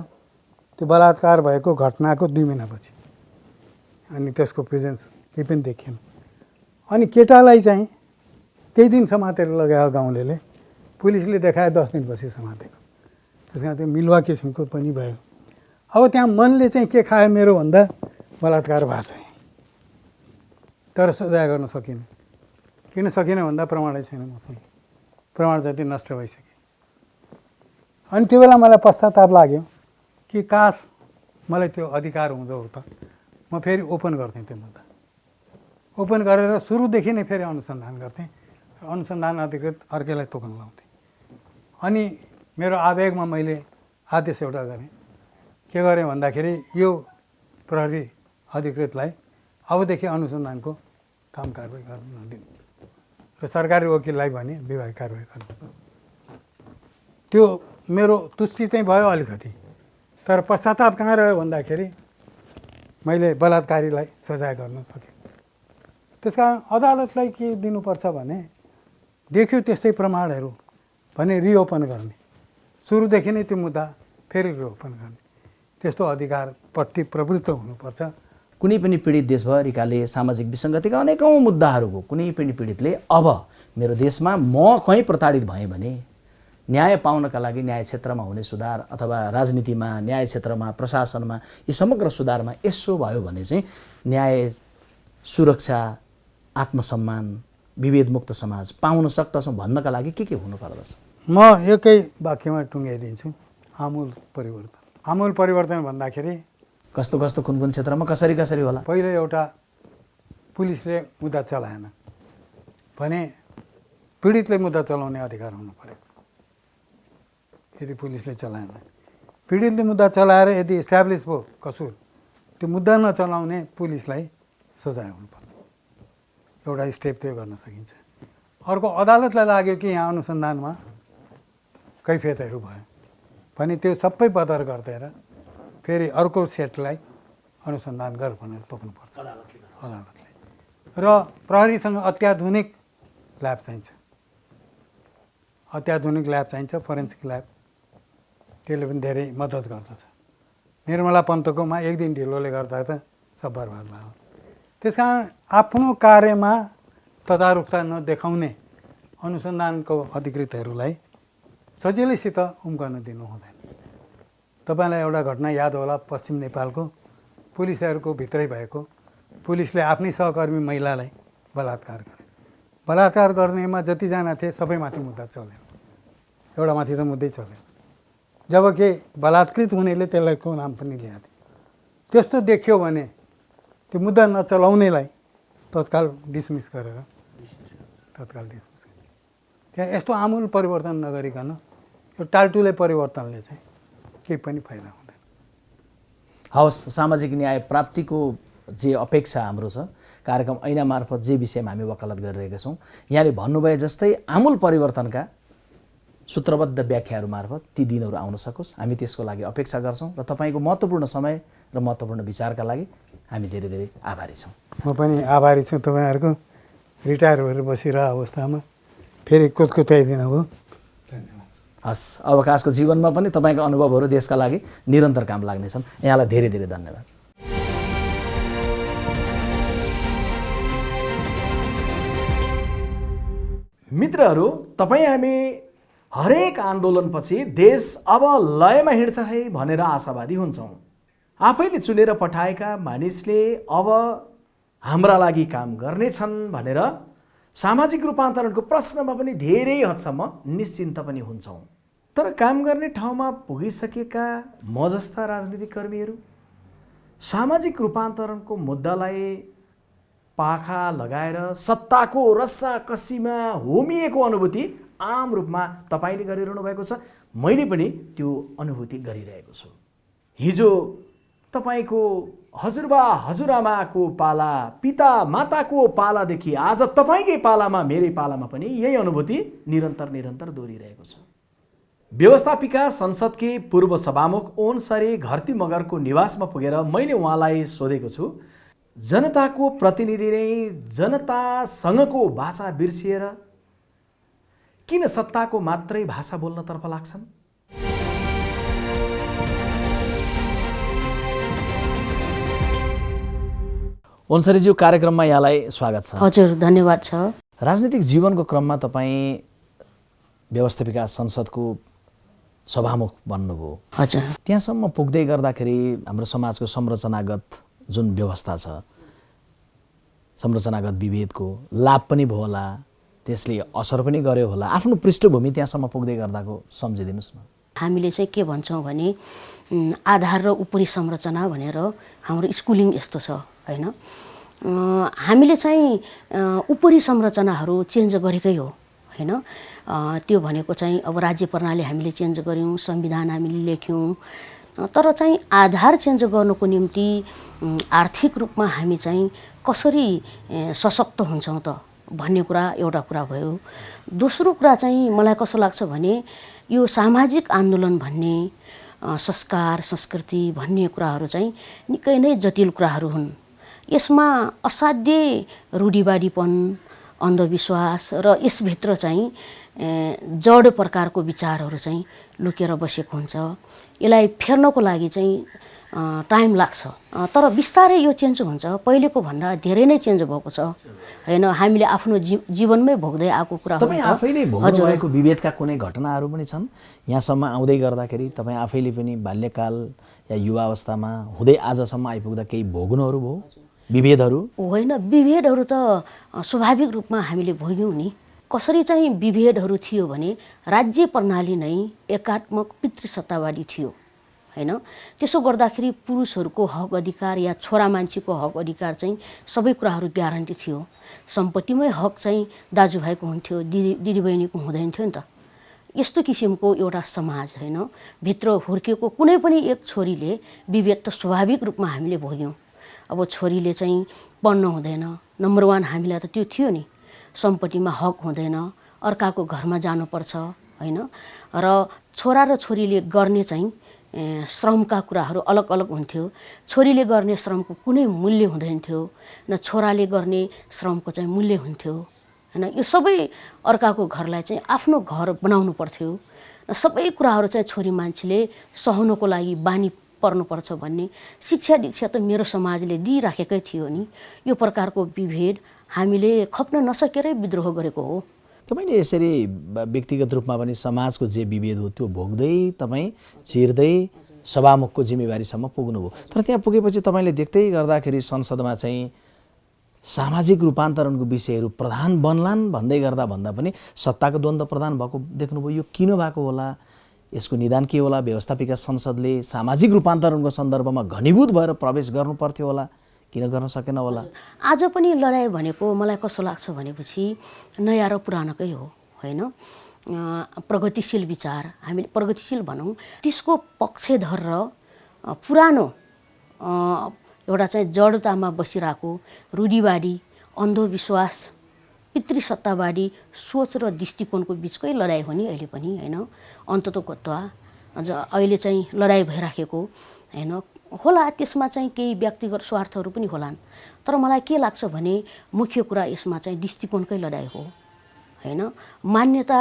त्यो बलात्कार भएको घटनाको 2 महिनापछि, अनि त्यसको प्रेजेन्स केही पनि देखिएन। अनि केटालाई चाहिँ त्यही दिन समातेर लगायो गाउँलेले, पुलिसले देखाए 10 दिनपछि समातेको। त्यस कारण त्यो मिलुवा किसिमको पनि भयो। अब त्यहाँ मनले चाहिँ के खायो मेरो भन्दा बलात्कार भएको चाहिँ, तर सजाय गर्न सकिन। किन सकिन भन्दा प्रमाणै छैन मसँग, प्रमाण जति नष्ट भइसक्यो। अनि त्यो बेला मलाई पश्चाताप लाग्यो कि काश मलाई त्यो अधिकार हुँदो हो त म फेरि ओपन गर्थेँ त्यो मुद्दा। ओपन गरेर सुरुदेखि नै फेरि अनुसन्धान गर्थेँ, अनुसन्धान अधिकृत अर्कैलाई तोक्न लाउँथेँ। अनि मेरो आवेगमा मैले आदेश एउटा गरेँ। के गरेँ भन्दाखेरि यो प्रहरी अधिकृतलाई अबदेखि अनुसन्धानको काम कारवाही गर्न नदिनु र सरकारी वकिललाई भने विभागीय कारवाही गर्नु। त्यो मेरो तुष्टि चाहिँ भयो अलिकति, तर पश्चाताप कहाँ रह्यो भन्दाखेरि मैले बलात्कारीलाई सजाय गर्न सकेँ। त्यस कारण अदालतलाई के दिनुपर्छ भने देख्यो त्यस्तै प्रमाणहरू भने रिओपन गर्ने, सुरुदेखि नै त्यो मुद्दा फेरि रिओपन गर्ने, त्यस्तो अधिकारपट्टि प्रवृत्त हुनुपर्छ। कुनै पनि पीडित देशभरिकाले सामाजिक विसङ्गतिका अनेकौँ मुद्दाहरूको कुनै पनि पीडितले अब मेरो देशमा म कहीँ प्रताडित भएँ भने न्याय पाउनका लागि न्याय क्षेत्रमा हुने सुधार अथवा राजनीतिमा, न्याय क्षेत्रमा, प्रशासनमा, यी समग्र सुधारमा यसो भयो भने चाहिँ न्याय, सुरक्षा, आत्मसम्मान, विभेदमुक्त समाज पाउन सक्दछौँ भन्नका लागि के हुनु पर्दछ? म एकै वाक्यमा टुङ्ग्याइदिन्छु, आमूल परिवर्तन। आमूल परिवर्तन भन्दाखेरि कस्तो कस्तो कुन कुन क्षेत्रमा कसरी कसरी होला? पहिलो एउटा पुलिसले मुद्दा चलाएन भने पीडितले मुद्दा चलाउने अधिकार हुनु पर्यो। यदि पुलिसले चलाएन, पीडितले मुद्दा चलाएर यदि इस्ट्याब्लिस भयो कसुर, त्यो मुद्दा नचलाउने पुलिसलाई सजाय हुनुपर्छ। एउटा स्टेप त्यो गर्न सकिन्छ। अर्को, अदालतलाई लाग्यो कि यहाँ अनुसन्धानमा कैफियतहरू भयो भने त्यो सबै बदर गरिदिएर फेरि अर्को सेटलाई अनुसन्धान गर भनेर तोक्नुपर्छ अदालतले। र प्रहरीसँग अत्याधुनिक ल्याब चाहिन्छ, अत्याधुनिक ल्याब चाहिन्छ, फोरेन्सिक ल्याब। त्यसले पनि धेरै मद्दत गर्दछ। निर्मला पन्तकोमा 1 दिन ढिलोले गर्दा त सब बर्बाद भयो। त्यस कारण आफ्नो कार्यमा तदारुकता नदेखाउने अनुसन्धानको अधिकृतहरूलाई सजिलैसित उम्कन दिनु हुँदैन। तपाईँलाई एउटा घटना याद होला, पश्चिम नेपालको पुलिसहरूको भित्रै भएको, पुलिसले आफ्नै सहकर्मी महिलालाई बलात्कार गरे। बलात्कार गर्नेमा जतिजना थिए सबैमाथि मुद्दा चल्यो, एउटा माथि त मुद्दै चल्यो, जबकि बलात्कृत हुनेले त्यसलाई को नाम पनि ल्याएको थियो। त्यस्तो देखियो भने त्यो मुद्दा नचलाउनेलाई तत्काल डिसमिस गरेर त्यहाँ यस्तो आमूल परिवर्तन नगरिकन यो टालटुले परिवर्तनले चाहिँ केही पनि फाइदा हुँदैन। हवस्, सामाजिक न्याय प्राप्तिको जे अपेक्षा हाम्रो छ, कार्यक्रम ऐना मार्फत जे विषयमा हामी वकालत गरिरहेका छौँ, यहाँले भन्नुभए जस्तै आमूल परिवर्तनका सूत्रबद्ध व्याख्याहरू मार्फत ती दिनहरू आउन सकोस्, हामी त्यसको लागि अपेक्षा गर्छौँ। र तपाईँको महत्त्वपूर्ण समय र महत्त्वपूर्ण विचारका लागि हामी धेरै धेरै आभारी छौँ। म पनि आभारी छु तपाईँहरूको रिटायर भएर बसिरहेको अवस्थामा फेरि कुदकुताइदिनु भयो। धन्यवाद। हस्, अवकाशको जीवनमा पनि तपाईँको अनुभवहरू देशका लागि निरन्तर काम लाग्नेछन्। यहाँलाई धेरै धेरै धन्यवाद। मित्रहरू, तपाईँ हामी हरेक आन्दोलनपछि देश अब लयमा हिँड्छ है भनेर आशावादी हुन्छौँ। आफैले चुनेर पठाएका मानिसले अब हाम्रा लागि काम गर्नेछन् भनेर सामाजिक रूपान्तरणको प्रश्नमा पनि धेरै हदसम्म निश्चिन्त पनि हुन्छौँ। तर काम गर्ने ठाउँमा पुगिसकेका म जस्ता राजनीतिक कर्मीहरू सामाजिक रूपान्तरणको मुद्दालाई पाखा लगाएर सत्ताको रस्साकसीमा होमिएको अनुभूति आम रूपमा तपाईँले गरिरहनु भएको छ, मैले पनि त्यो अनुभूति गरिरहेको छु। हिजो तपाईँको हजुरबा हजुरआमाको पाला, पिता माताको पालादेखि आज तपाईँकै पालामा, मेरै पालामा पनि यही अनुभूति निरन्तर दोहोरिरहेको छ। व्यवस्थापिका संसदकी पूर्व सभामुख ओनसरे घरती मगरको निवासमा पुगेर मैले उहाँलाई सोधेको छु, जनताको प्रतिनिधि नै जनतासँगको भाषा बिर्सिएर किन सत्ताको मात्रै भाषा बोल्नतर्फ लाग्छन्? ओन्सरीज्यू, कार्यक्रममा यहाँलाई स्वागत छ। हजुर, धन्यवाद छ। राजनीतिक जीवनको क्रममा तपाईँ व्यवस्थापिका संसदको सभामुख बन्नुभयो। हजुर। त्यहाँसम्म पुग्दै गर्दाखेरि हाम्रो समाजको संरचनागत जुन व्यवस्था छ, संरचनागत विभेदको लाभ पनि भयो होला, त्यसले असर पनि गर्यो होला। आफ्नो पृष्ठभूमि त्यहाँसम्म पुग्दै गर्दाको सम्झिदिनुहोस् न। हामीले चाहिँ के भन्छौँ भने आधार र उपरी संरचना भनेर हाम्रो स्कुलिङ यस्तो छ होइन। हामीले चाहिँ उपरी संरचनाहरू चेन्ज गरेकै हो होइन। त्यो भनेको चाहिँ अब राज्य प्रणाली हामीले चेन्ज गऱ्यौँ, संविधान हामीले लेख्यौँ, तर चाहिँ आधार चेन्ज गर्नुको निम्ति आर्थिक रूपमा हामी चाहिँ कसरी सशक्त हुन्छौँ त भन्ने कुरा एउटा कुरा भयो। दोस्रो कुरा चाहिँ मलाई कस्तो लाग्छ भने यो सामाजिक आन्दोलन भन्ने, संस्कार संस्कृति भन्ने कुराहरू चाहिँ निकै नै जटिल कुराहरू हुन्। यसमा असाध्य रूढिवादीपन, अन्धविश्वास र यसभित्र चाहिँ जड प्रकारको विचारहरू चाहिँ लुकेर बसेको हुन्छ। यसलाई फेर्नको लागि चाहिँ टाइम लाग्छ, तर बिस्तारै यो चेन्ज हुन्छ। पहिलेको भन्दा धेरै नै चेन्ज भएको छ होइन। हामीले आफ्नो जीवनमै भोग्दै आएको कुरा हो। तपाईँ आफैले भोग्नु भएको विभेदका कुनै घटनाहरू पनि छन्? यहाँसम्म आउँदै गर्दाखेरि तपाईँ आफैले पनि बाल्यकाल या युवा अवस्थामा हुँदै आजसम्म आइपुग्दा केही भोग्नुहरू भयो, विभेदहरू? होइन, विभेदहरू त स्वाभाविक रूपमा हामीले भोग्यौँ नि। कसरी चाहिँ विभेदहरू थियो भने राज्य प्रणाली नै एकात्मक पितृसत्तावादी थियो होइन। त्यसो गर्दाखेरि पुरुषहरूको हक अधिकार या छोरा मान्छेको हक अधिकार चाहिँ सबै कुराहरू ग्यारेन्टी थियो। सम्पत्तिमै हक चाहिँ दाजुभाइको हुन्थ्यो, दिदीबहिनीको हुँदैन थियो नि त। यस्तो किसिमको एउटा समाज होइन। भित्र हुर्केको कुनै पनि एक छोरीले विभेद त स्वाभाविक रूपमा हामीले भोग्यौँ। अब छोरीले चाहिँ पढ्न हुँदैन, नम्बर 1 हामीलाई त त्यो थियो नि। सम्पत्तिमा हक हुँदैन, अर्काको घरमा जानुपर्छ होइन। र छोरा र छोरीले गर्ने चाहिँ श्रमका कुराहरू अलग अलग हुन्थ्यो। छोरीले गर्ने श्रमको कुनै मूल्य हुँदैन थियो, न छोराले गर्ने श्रमको चाहिँ मूल्य हुन्थ्यो होइन। यो सबै अर्काको घरलाई चाहिँ आफ्नो घर बनाउनु पर्थ्यो। सबै कुराहरू चाहिँ छोरी मान्छेले सहनुको लागि बानी पर्नुपर्छ भन्ने शिक्षा दीक्षा त मेरो समाजले दिइराखेकै थियो नि। यो प्रकारको विभेद हामीले खप्न नसकेरै विद्रोह गरेको हो। तपाईँले यसरी व्यक्तिगत रूपमा पनि समाजको जे विभेद हो त्यो भोग्दै तपाईँ चिर्दै सभामुखको जिम्मेवारीसम्म पुग्नुभयो। तर त्यहाँ पुगेपछि तपाईँले देख्दै गर्दाखेरि संसदमा चाहिँ सामाजिक रूपान्तरणको विषयहरू प्रधान बन्लान् भन्दै गर्दा भन्दा पनि सत्ताको द्वन्द्व प्रधान भएको देख्नुभयो। यो किन भएको होला? यसको निदान के होला? व्यवस्थापिका संसदले सामाजिक रूपान्तरणको सन्दर्भमा घनीभूत भएर प्रवेश गर्नु पर्थ्यो होला, किन गर्न सकेन होला? आज पनि लडाइँ भनेको मलाई कस्तो लाग्छ भनेपछि नयाँ र पुरानोकै हो होइन। प्रगतिशील विचार, हामीले प्रगतिशील भनौँ, त्यसको पक्षधर र पुरानो एउटा चाहिँ जडतामा बसिरहेको रूढिवादी, अन्धविश्वास, पितृसत्तावादी सोच र दृष्टिकोणको बिचकै लडाइँ हो नि अहिले पनि होइन। अन्ततोगत्वा अहिले चाहिँ लडाइँ भइराखेको होइन होला। त्यसमा चाहिँ केही व्यक्तिगत स्वार्थहरू पनि होलान्, तर मलाई के लाग्छ भने मुख्य कुरा यसमा चाहिँ दृष्टिकोणकै लडाइँ हो होइन। मान्यता,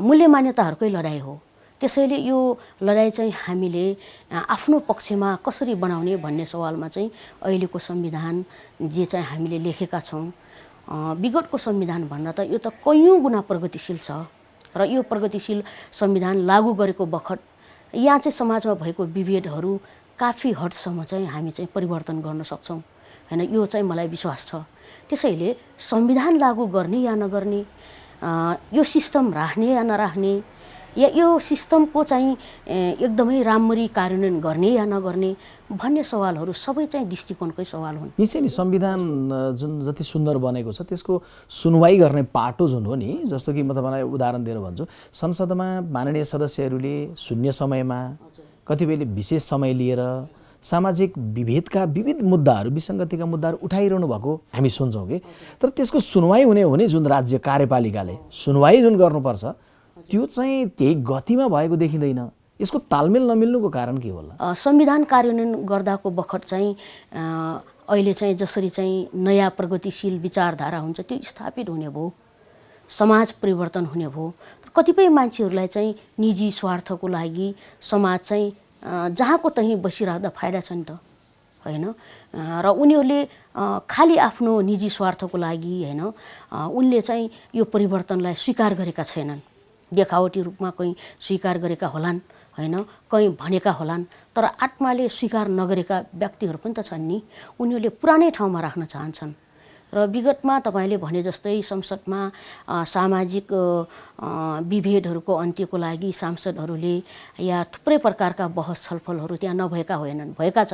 मूल्य मान्यताहरूकै लडाइँ हो। त्यसैले यो लडाइँ चाहिँ हामीले आफ्नो पक्षमा कसरी बनाउने भन्ने सवालमा चाहिँ अहिलेको संविधान जे चाहिँ हामीले लेखेका छौँ, विगतको संविधान भन्दा त यो त कैयौँ गुणा प्रगतिशील छ। र यो प्रगतिशील संविधान लागू गरेको बखत यहाँ चाहिँ समाजमा भएको विभेदहरू काफी हदसम्म चाहिँ हामी चाहिँ परिवर्तन गर्न सक्छौँ होइन। यो चाहिँ मलाई विश्वास छ। त्यसैले संविधान लागू गर्ने या नगर्ने, यो सिस्टम राख्ने या नराख्ने, या यो सिस्टमको चाहिँ एकदमै राम्ररी कार्यान्वयन गर्ने या नगर्ने भन्ने सवालहरू सबै चाहिँ दृष्टिकोणकै सवाल हुन्। निश्चय नि संविधान जुन जति सुन्दर बनेको छ त्यसको सुनवाई गर्ने पाटो जुन हो नि, जस्तो कि म तपाईँलाई उदाहरण दिएर भन्छु, संसदमा माननीय सदस्यहरूले शून्य समयमा कतिपयले विशेष समय लिएर सामाजिक विभेदका विविध मुद्दाहरू विसङ्गतिका मुद्दाहरू उठाइरहनु भएको हामी सुन्छौँ कि, तर त्यसको सुनवाई हुने हो भने जुन राज्य कार्यपालिकाले सुनवाई जुन गर्नुपर्छ त्यो चाहिँ त्यही गतिमा भएको देखिँदैन। यसको तालमेल नमिल्नुको कारण के होला? संविधान कार्यान्वयन गर्दाको बखत चाहिँ अहिले चाहिँ जसरी चाहिँ नयाँ प्रगतिशील विचारधारा हुन्छ त्यो स्थापित हुने भयो, समाज परिवर्तन हुने भयो। कतिपय मान्छेहरूलाई चाहिँ निजी स्वार्थको लागि समाज चाहिँ जहाँको तहीँ बसिराख्दा फाइदा छ नि त, होइन? र उनीहरूले खालि आफ्नो निजी स्वार्थको लागि होइन उनले चाहिँ यो परिवर्तनलाई स्वीकार गरेका छैनन्। देखावटी रूपमा कहीँ स्वीकार गरेका होलान्, होइन, कहीँ भनेका होलान्, तर आत्माले स्वीकार नगरेका व्यक्तिहरू पनि त छन् नि। उनीहरूले पुरानै ठाउँमा राख्न चाहन्छन्। र विगतमा तपाईँले भने जस्तै संसदमा सामाजिक विभेदहरूको अन्त्यको लागि सांसदहरूले या थुप्रै प्रकारका बहस छलफलहरू त्यहाँ नभएका होइनन्, भएका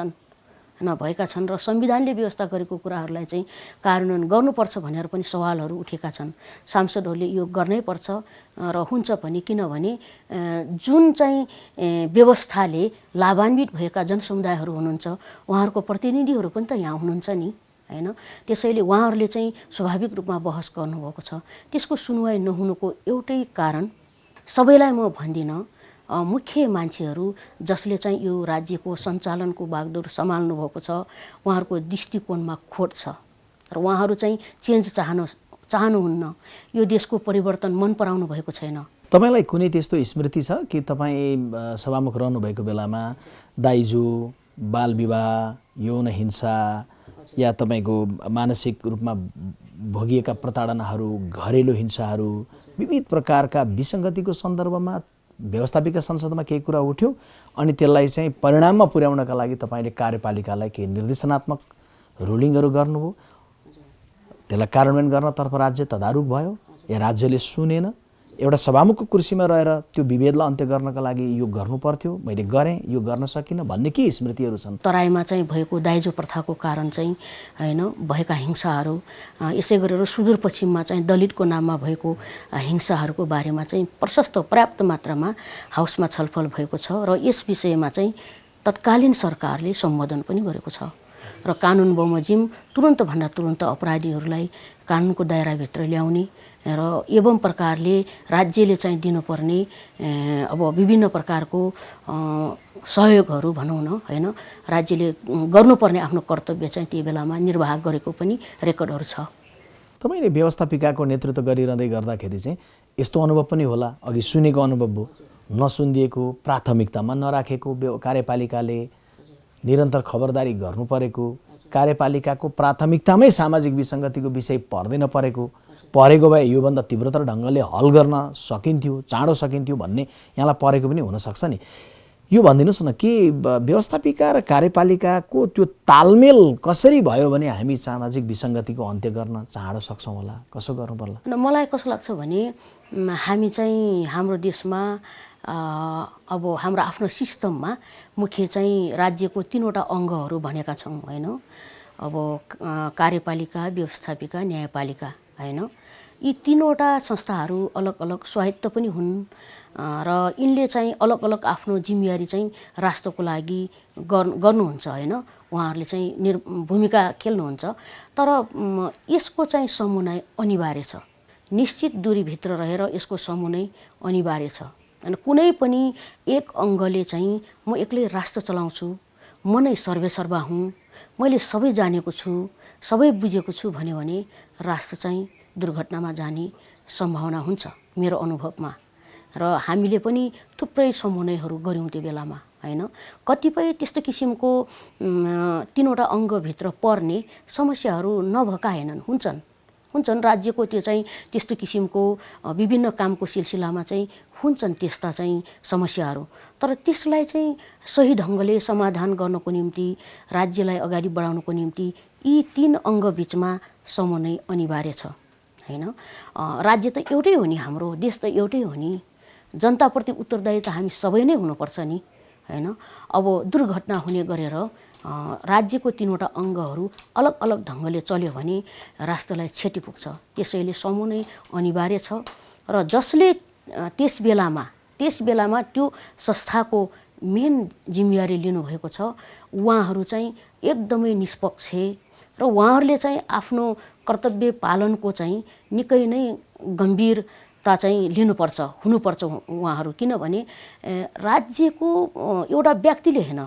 छन् र संविधानले व्यवस्था गरेको कुराहरूलाई चाहिँ कार्यान्वयन गर्नुपर्छ भनेर पनि सवालहरू उठेका छन्। सांसदहरूले यो गर्नै पर्छ र हुन्छ पनि, किनभने जुन चाहिँ व्यवस्थाले लाभान्वित भएका जनसमुदायहरू हुनुहुन्छ उहाँहरूको प्रतिनिधिहरू पनि त यहाँ हुनुहुन्छ नि, होइन? त्यसैले उहाँहरूले चाहिँ स्वाभाविक रूपमा बहस गर्नुभएको छ। त्यसको सुनवाई नहुनुको एउटै कारण सबैलाई म भन्दिनँ, मुख्य मान्छेहरू जसले चाहिँ यो राज्यको सञ्चालनको बागडोर सम्हाल्नु भएको छ उहाँहरूको दृष्टिकोणमा खोट छ र उहाँहरू चाहिँ चेन्ज चाहनुहुन्न। यो देशको परिवर्तन मन पराउनु भएको छैन। तपाईँलाई कुनै त्यस्तो स्मृति छ कि तपाईँ सभामुख रहनुभएको बेलामा दाइजो, बालविवाह, यौन हिंसा या तपाईँको मानसिक रूपमा भोगिएका प्रताडनाहरू, घरेलु हिंसाहरू, विविध प्रकारका विसङ्गतिको सन्दर्भमा व्यवस्थापिका संसदमा केही कुरा उठ्यो अनि त्यसलाई चाहिँ परिणाममा पुर्याउनका लागि तपाईँले कार्यपालिकालाई केही निर्देशनात्मक रुलिङहरू गर्नुभयो, त्यसलाई कार्यान्वयन गर्नतर्फ राज्य तदारुक भयो या राज्यले सुनेन? एउटा सभामुखको कुर्सीमा रहेर त्यो विभेदलाई अन्त्य गर्नका लागि यो गर्नु पर्थ्यो, मैले गरेँ, यो गर्न सकिनँ भन्ने के स्मृतिहरू छन्? तराईमा चाहिँ भएको दाइजो प्रथाको कारण चाहिँ होइन भएका हिंसाहरू, यसै गरेर सुदूरपश्चिममा चाहिँ दलितको नाममा भएको हिंसाहरूको बारेमा चाहिँ प्रशस्त पर्याप्त मात्रामा हाउसमा छलफल भएको छ र यस विषयमा चाहिँ तत्कालीन सरकारले सम्बोधन पनि गरेको छ र कानुन बमोजिम तुरुन्तभन्दा तुरुन्त अपराधीहरूलाई कानुनको दायराभित्र ल्याउने र एवं प्रकारले राज्यले चाहिँ दिनुपर्ने अब विभिन्न प्रकारको सहयोगहरू भनौँ न, होइन, राज्यले गर्नुपर्ने आफ्नो कर्तव्य चाहिँ त्यो बेलामा निर्वाह गरेको पनि रेकर्डहरू छ। तपाईँले व्यवस्थापिकाको नेतृत्व गरिरहँदै गर्दाखेरि चाहिँ यस्तो अनुभव पनि होला, अघि सुनेको अनुभव भयो, नसुनिदिएको, प्राथमिकतामा नराखेको, कार्यपालिकाले निरन्तर खबरदारी गर्नु परेको, कार्यपालिकाको प्राथमिकतामै सामाजिक विसङ्गतिको विषय पर्दैन परेको भए योभन्दा तीव्रतर ढङ्गले हल गर्न सकिन्थ्यो, चाँडो सकिन्थ्यो भन्ने यहाँलाई परेको पनि हुनसक्छ नि। यो भनिदिनुहोस् न, के व्यवस्थापिका र कार्यपालिकाको त्यो तालमेल कसरी भयो भने हामी सामाजिक विसङ्गतिको अन्त्य गर्न चाँडो सक्छौँ होला? कसो गर्नु पर्ला? मलाई कस्तो लाग्छ भने हामी चाहिँ हाम्रो देशमा अब हाम्रो आफ्नो सिस्टममा मुख्य चाहिँ राज्यको 3वटा अङ्गहरू भनेका छौँ, होइन? अब कार्यपालिका, व्यवस्थापिका, न्यायपालिका, होइन? यी 3वटा संस्थाहरू अलग अलग स्वायत्त पनि हुन् र यिनले चाहिँ अलग अलग आफ्नो जिम्मेवारी चाहिँ राष्ट्रको लागि गर्नुहुन्छ, होइन? उहाँहरूले चाहिँ भूमिका खेल्नुहुन्छ, तर यसको चाहिँ समन्वय अनिवार्य छ। निश्चित दूरीभित्र रहेर यसको समन्वय अनिवार्य छ। अनि कुनै पनि एक अङ्गले चाहिँ म एक्लै राष्ट्र चलाउँछु, म नै सर्वेसर्वा हुँ, मैले सबै जानेको छु, सबै बुझेको छु भन्यो भने राष्ट्र चाहिँ दुर्घटनामा जाने सम्भावना हुन्छ मेरो अनुभवमा। र हामीले पनि थुप्रै समन्वयहरू गऱ्यौँ त्यो बेलामा, होइन? कतिपय त्यस्तो किसिमको 3वटा अङ्गभित्र पर्ने समस्याहरू नभएका हुन्छन् राज्यको त्यो चाहिँ त्यस्तो किसिमको विभिन्न कामको सिलसिलामा चाहिँ हुन्छन् त्यस्ता चाहिँ समस्याहरू, तर त्यसलाई चाहिँ सही ढङ्गले समाधान गर्नको निम्ति राज्यलाई अगाडि बढाउनको निम्ति यी 3 अङ्ग बिचमा समन्वय अनिवार्य छ, होइन? राज्य त एउटै हो नि, हाम्रो देश त एउटै हो नि, जनताप्रति उत्तरदायी त हामी सबै नै हुनुपर्छ नि, होइन। अब दुर्घटना हुने गरेर राज्यको 3वटा अङ्गहरू अलग अलग ढङ्गले चल्यो भने राष्ट्रलाई क्षति पुग्छ। त्यसैले समूह नै अनिवार्य छ र जसले त्यस बेलामा त्यो संस्थाको मेन जिम्मेवारी लिनुभएको छ उहाँहरू चाहिँ एकदमै निष्पक्ष र उहाँहरूले चाहिँ आफ्नो कर्तव्य पालनको चाहिँ निकै नै गम्भीरता चाहिँ हुनुपर्छ उहाँहरू। किनभने राज्यको एउटा व्यक्तिले होइन,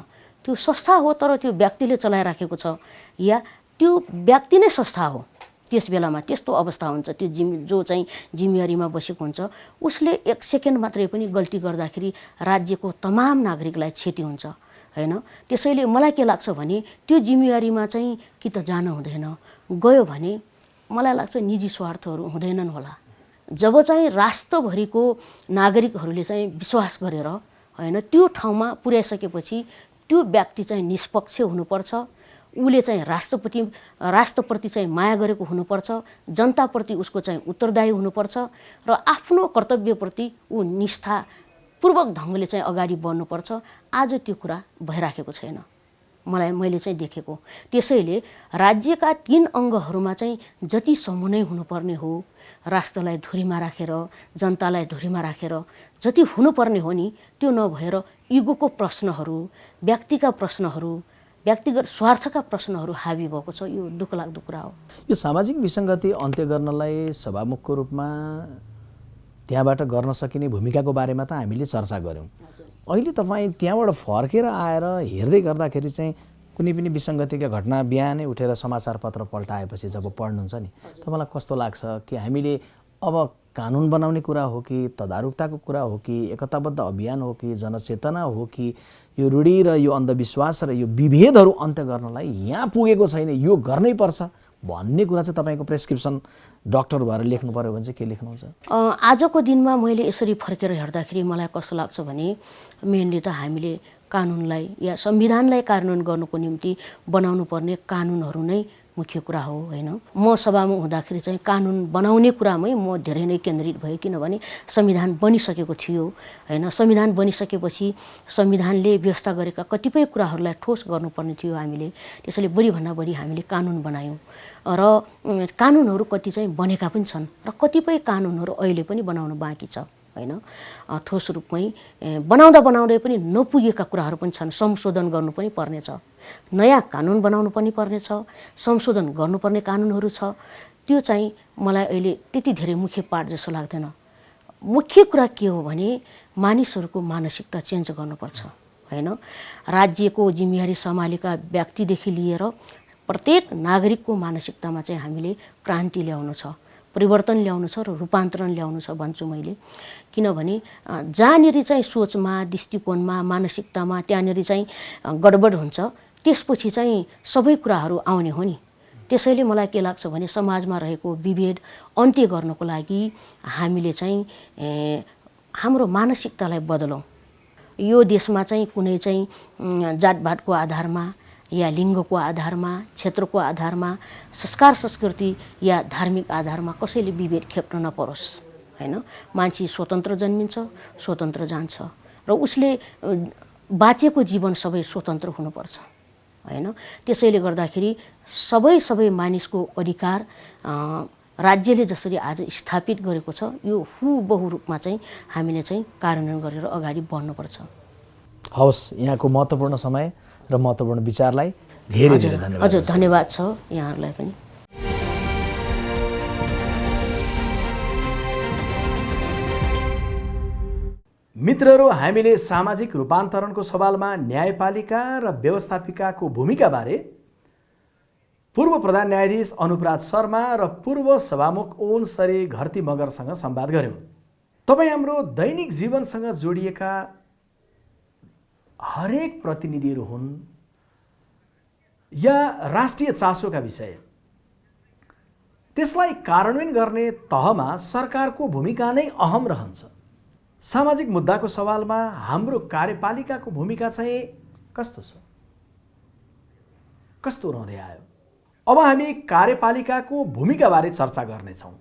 त्यो संस्था हो तर त्यो व्यक्तिले चलाइराखेको छ या त्यो व्यक्ति नै संस्था हो। त्यस बेलामा त्यस्तो अवस्था हुन्छ, त्यो जो चाहिँ जिम्मेवारीमा बसेको हुन्छ उसले 1 सेकेन्ड मात्रै पनि गल्ती गर्दाखेरि राज्यको तमाम नागरिकलाई क्षति हुन्छ, होइन। त्यसैले मलाई के लाग्छ भने त्यो जिम्मेवारीमा चाहिँ कि त जान हुँदैन, गयो भने मलाई लाग्छ निजी स्वार्थहरू हुँदैनन् होला। जब चाहिँ राष्ट्रभरिको नागरिकहरूले चाहिँ विश्वास गरेर, होइन, त्यो ठाउँमा पुर्याइसकेपछि त्यो व्यक्ति चाहिँ निष्पक्ष हुनुपर्छ, उसले चाहिँ राष्ट्रप्रति चाहिँ माया गरेको हुनुपर्छ, जनताप्रति उसको चाहिँ उत्तरदायी हुनुपर्छ र आफ्नो कर्तव्यप्रति ऊ निष्ठापूर्वक ढङ्गले चाहिँ अगाडि बढ्नुपर्छ। आज त्यो कुरा भइराखेको छैन मैले चाहिँ देखेको। त्यसैले राज्यका 3 अङ्गहरूमा चाहिँ जति समूह नै हुनुपर्ने हो, राष्ट्रलाई धुरीमा राखेर, जनतालाई धुरीमा राखेर जति हुनुपर्ने हो नि, त्यो नभएर इगोको प्रश्नहरू, व्यक्तिका प्रश्नहरू, व्यक्तिगत स्वार्थका प्रश्नहरू हावी भएको छ। यो दुःखलाग्दो कुरा हो। यो सामाजिक विसङ्गति अन्त्य गर्नलाई सभामुखको रूपमा त्यहाँबाट गर्न सकिने भूमिकाको बारेमा त हामीले चर्चा गऱ्यौँ। अहिले तपाईँ त्यहाँबाट फर्केर आएर हेर्दै गर्दाखेरि चाहिँ कुनै पनि विसङ्गतिका घटना बिहानै उठेर समाचारपत्र पल्टाएपछि जब पढ्नुहुन्छ नि, तपाईँलाई कस्तो लाग्छ कि हामीले अब कानुन बनाउने कुरा हो कि तदारुकताको कुरा हो कि एकताबद्ध अभियान हो कि जनचेतना हो कि यो रूढी र यो अन्धविश्वास र यो विभेदहरू अन्त्य गर्नलाई यहाँ पुगेको छैन, यो गर्नै पर्छ भन्ने कुरा चाहिँ तपाईँको प्रेस्क्रिप्सन डक्टर भएर लेख्नु पर्यो भने चाहिँ के लेख्नुहुन्छ? आजको दिनमा मैले यसरी फर्केर हेर्दाखेरि मलाई कस्तो लाग्छ भने मेनली त हामीले कानुनलाई या संविधानलाई कार्यान्वयन गर्नुको निम्ति बनाउनु पर्ने कानुनहरू नै मुख्य कुरा हो, होइन। म सभामा हुँदाखेरि चाहिँ कानुन बनाउने कुरामै म धेरै नै केन्द्रित भएँ, किनभने संविधान बनिसकेको थियो, होइन। संविधान बनिसकेपछि संविधानले व्यवस्था गरेका कतिपय कुराहरूलाई ठोस गर्नुपर्ने थियो हामीले। त्यसैले बढीभन्दा बढी हामीले कानुन बनायौँ र कानुनहरू कति चाहिँ बनेका पनि छन् र कतिपय कानुनहरू अहिले पनि बनाउन बाँकी छ, होइन। ठोस रूपमै बनाउँदै पनि नपुगेका कुराहरू पनि छन्, संशोधन गर्नु पनि पर्नेछ, नयाँ कानुन बनाउनु पनि पर्नेछ, संशोधन गर्नुपर्ने कानुनहरू छ। त्यो चाहिँ मलाई अहिले त्यति धेरै मुख्य पार्ट जस्तो लाग्दैन। मुख्य कुरा के हो भने मानिसहरूको मानसिकता चेन्ज गर्नुपर्छ, होइन। राज्यको जिम्मेवारी सम्हालेका व्यक्तिदेखि लिएर प्रत्येक नागरिकको मानसिकतामा चाहिँ हामीले क्रान्ति ल्याउनु छ, परिवर्तन ल्याउनु छ र रूपान्तरण ल्याउनु छ भन्छु मैले। किनभने जहाँनिर चाहिँ सोचमा, दृष्टिकोणमा, मानसिकतामा त्यहाँनिर चाहिँ गडबड हुन्छ, त्यसपछि चाहिँ सबै कुराहरू आउने हो नि। त्यसैले मलाई के लाग्छ भने समाजमा रहेको विभेद अन्त्य गर्नको लागि हामीले चाहिँ हाम्रो मानसिकतालाई बदलौँ। यो देशमा चाहिँ कुनै चाहिँ जातभातको आधारमा या लिङ्गको आधारमा, क्षेत्रको आधारमा, संस्कार संस्कृति या धार्मिक आधारमा कसैले विभेद खेप्न नपरोस्, होइन। मान्छे स्वतन्त्र जन्मिन्छ, स्वतन्त्र जान्छ र उसले बाँचेको जीवन सबै स्वतन्त्र हुनुपर्छ, होइन। त्यसैले गर्दाखेरि सबै मानिसको अधिकार राज्यले जसरी आज स्थापित गरेको छ यो हुबहु रूपमा चाहिँ हामीले चाहिँ कार्यान्वयन गरेर अगाडि बढ्नुपर्छ। हवस्, यहाँको महत्त्वपूर्ण समय र महत्त्वपूर्ण विचारलाई धेरै धेरै धन्यवाद। हजुर, धन्यवाद छ यहाँहरूलाई पनि। मित्रहरू, हामीले सामाजिक रूपान्तरणको सवालमा न्यायपालिका र व्यवस्थापिकाको भूमिकाबारे पूर्व प्रधान न्यायाधीश अनुपराज शर्मा र पूर्व सभामुख ओन सरे घरती मगरसँग संवाद गऱ्यौँ। तपाईँ हाम्रो दैनिक जीवनसँग जोडिएका हरेक प्रतिनिधिहरू हुन् या राष्ट्रिय चासोका विषय, त्यसलाई कार्यान्वयन गर्ने तहमा सरकारको भूमिका नै अहम रहन्छ। सामाजिक मुद्दाको सवालमा हाम्रो कार्यपालिकाको भूमिका चाहिँ कस्तो छ, कस्तो रहँदै आयो? अब हामी कार्यपालिकाको भूमिकाबारे चर्चा गर्नेछौँ।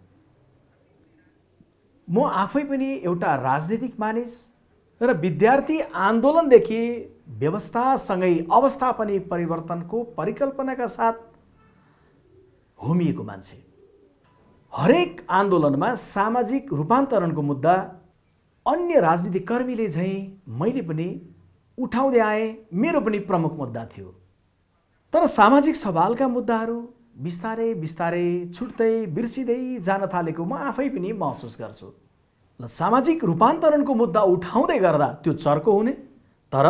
म आफै पनि एउटा राजनीतिक मानिस र विद्यार्थी आन्दोलनदेखि व्यवस्थासँगै अवस्था पनि परिवर्तनको परिकल्पनाका साथ होमिएको मान्छे। हरेक आन्दोलनमा सामाजिक रूपान्तरणको मुद्दा अन्य राजनीतिक कर्मीले झैँ मैले पनि उठाउँदै आएँ, मेरो पनि प्रमुख मुद्दा थियो। तर सामाजिक सवालका मुद्दाहरू बिस्तारै बिस्तारै छुट्दै बिर्सिँदै जान थालेको म आफै पनि महसुस गर्छु। ल सामाजिक रूपान्तरणको मुद्दा उठाउँदै गर्दा त्यो चर्को हुने, तर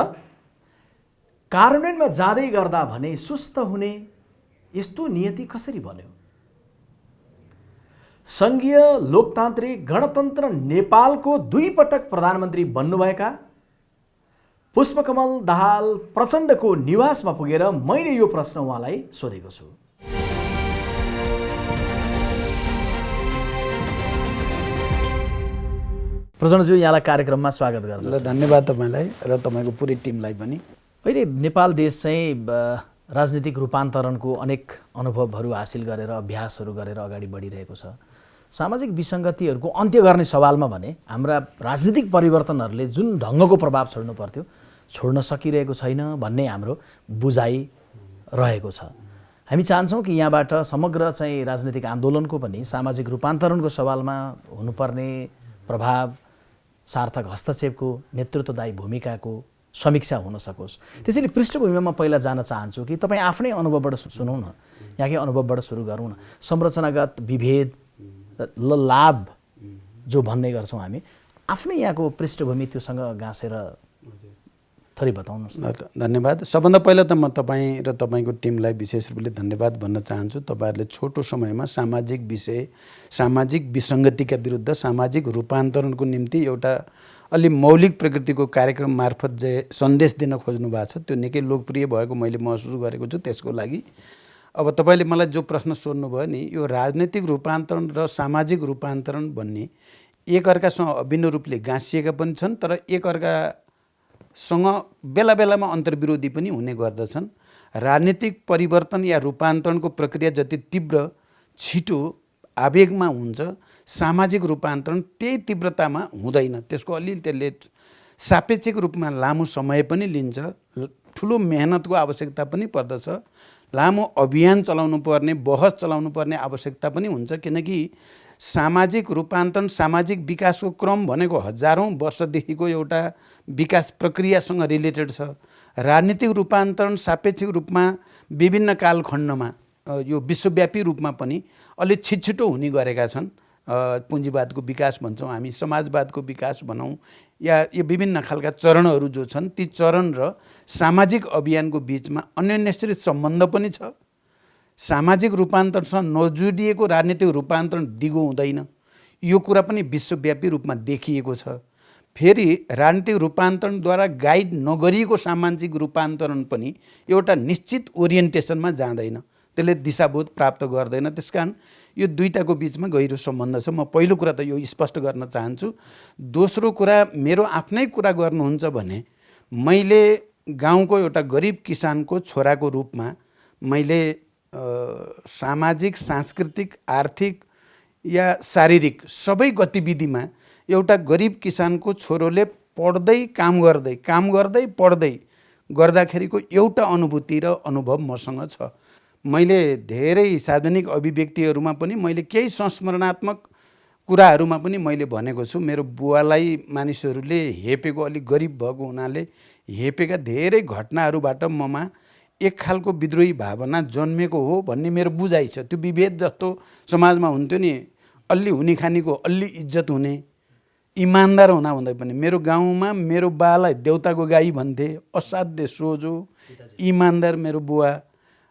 कार्यान्वयनमा जाँदै गर्दा भने सुस्त हुने, यस्तो नियति कसरी बन्यो? सङ्घीय लोकतान्त्रिक गणतन्त्र नेपालको 2 पटक प्रधानमन्त्री बन्नुभएका पुष्पकमल दाहाल प्रचण्डको निवासमा पुगेर मैले यो प्रश्न उहाँलाई सोधेको छु। प्रचण्डज्यू, यहाँलाई कार्यक्रममा स्वागत गर्दछु। ल, धन्यवाद तपाईँलाई र तपाईँको पुरै टिमलाई पनि। अहिले नेपाल देश चाहिँ राजनीतिक रूपान्तरणको अनेक अनुभवहरू हासिल गरेर अभ्यासहरू गरेर अगाडि बढिरहेको छ। सामाजिक विसङ्गतिहरूको अन्त्य गर्ने सवालमा भने हाम्रा राजनीतिक परिवर्तनहरूले जुन ढङ्गको प्रभाव छोड्नु पर्थ्यो छोड्न सकिरहेको छैन भन्ने हाम्रो बुझाइ रहेको छ। हामी चाहन्छौँ कि यहाँबाट समग्र चाहिँ राजनीतिक आन्दोलनको पनि सामाजिक रूपान्तरणको सवालमा हुनुपर्ने प्रभाव, सार्थक हस्तक्षेपको, नेतृत्वदायी भूमिकाको समीक्षा हुन सकोस्। त्यसैले पृष्ठभूमिमा पहिला जान चाहन्छु कि तपाईँ आफ्नै अनुभवबाट सुनौ न, यहाँकै अनुभवबाट सुरु गरौँ न। संरचनागत विभेद ल लाभ जो भन्ने गर्छौँ हामी, आफ्नै यहाँको पृष्ठभूमि त्योसँग गाँसेर थोरै बताउनुहोस् न। धन्यवाद। सबभन्दा पहिला त म तपाईँ र तपाईँको टिमलाई विशेष रूपले धन्यवाद भन्न चाहन्छु। तपाईँहरूले छोटो समयमा सामाजिक विषय, सामाजिक विसङ्गतिका विरुद्ध सामाजिक रूपान्तरणको निम्ति एउटा अलि मौलिक प्रकृतिको कार्यक्रम मार्फत जे सन्देश दिन खोज्नु भएको छ, त्यो निकै लोकप्रिय भएको मैले महसुस गरेको छु। त्यसको लागि अब तपाईँले मलाई जो प्रश्न सोध्नुभयो नि, यो राजनीतिक रूपान्तरण र सामाजिक रूपान्तरण भन्ने एकअर्कासँग अभिन्न रूपले गाँसिएका पनि छन्, तर एकअर्कासँग बेला बेलामा अन्तर्विरोधी पनि हुने गर्दछन्। राजनीतिक परिवर्तन या रूपान्तरणको प्रक्रिया जति तीव्र छिटो आवेगमा हुन्छ, सामाजिक रूपान्तरण त्यही तीव्रतामा हुँदैन। त्यसको अलिअलि त्यसले सापेक्षिक रूपमा लामो समय पनि लिन्छ, ठुलो मेहनतको आवश्यकता पनि पर्दछ, लामो अभियान चलाउनु पर्ने, बहस चलाउनु पर्ने आवश्यकता पनि हुन्छ। किनकि सामाजिक रूपान्तरण, सामाजिक विकासको क्रम भनेको हजारौँ वर्षदेखिको एउटा विकास प्रक्रियासँग रिलेटेड छ। राजनीतिक रूपान्तरण सापेक्षिक रूपमा विभिन्न कालखण्डमा यो विश्वव्यापी रूपमा पनि अलि छिटछिटो हुने गरेका छन्। पुँजीवादको विकास भन्छौँ हामी, समाजवादको विकास भनौँ, या यो विभिन्न खालका चरणहरू जो छन्, ती चरण र सामाजिक अभियानको बिचमा अन्योन्याश्रित सम्बन्ध पनि छ। सामाजिक रूपान्तरणसँग नजोडिएको राजनीतिक रूपान्तरण दिगो हुँदैन, यो कुरा पनि विश्वव्यापी रूपमा देखिएको छ। फेरि राजनीतिक रूपान्तरणद्वारा गाइड नगरिएको सामाजिक रूपान्तरण पनि एउटा निश्चित ओरिएन्टेसनमा जाँदैन, त्यसले दिशाबोध प्राप्त गर्दैन। त्यसकारण यो दुईटाको बिचमा गहिरो सम्बन्ध छ। म पहिलो कुरा त यो स्पष्ट गर्न चाहन्छु। दोस्रो कुरा, मेरो आफ्नै कुरा गर्नुहुन्छ भने मैले गाउँको एउटा गरिब किसानको छोराको रूपमा मैले सामाजिक, सांस्कृतिक, आर्थिक या शारीरिक सबै गतिविधिमा एउटा गरिब किसानको छोरोले पढ्दै काम गर्दै पढ्दै गर्दाखेरिको एउटा अनुभूति र अनुभव मसँग छ। मैले धेरै सार्वजनिक अभिव्यक्तिहरूमा पनि मैले केही संस्मरणात्मक कुराहरूमा पनि मैले भनेको छु। मेरो बुवालाई मानिसहरूले हेपेको, अलिक गरिब भएको हुनाले हेपेका धेरै घटनाहरूबाट ममा एक खालको विद्रोही भावना जन्मेको हो भन्ने मेरो बुझाइ छ। त्यो विभेद जस्तो समाजमा हुन्थ्यो नि, अलि हुने खानेको अलि इज्जत हुने, इमान्दार हुँदै पनि मेरो गाउँमा मेरो बालाई देउताको गाई भन्थे, असाध्य सोझो इमान्दार मेरो बुवा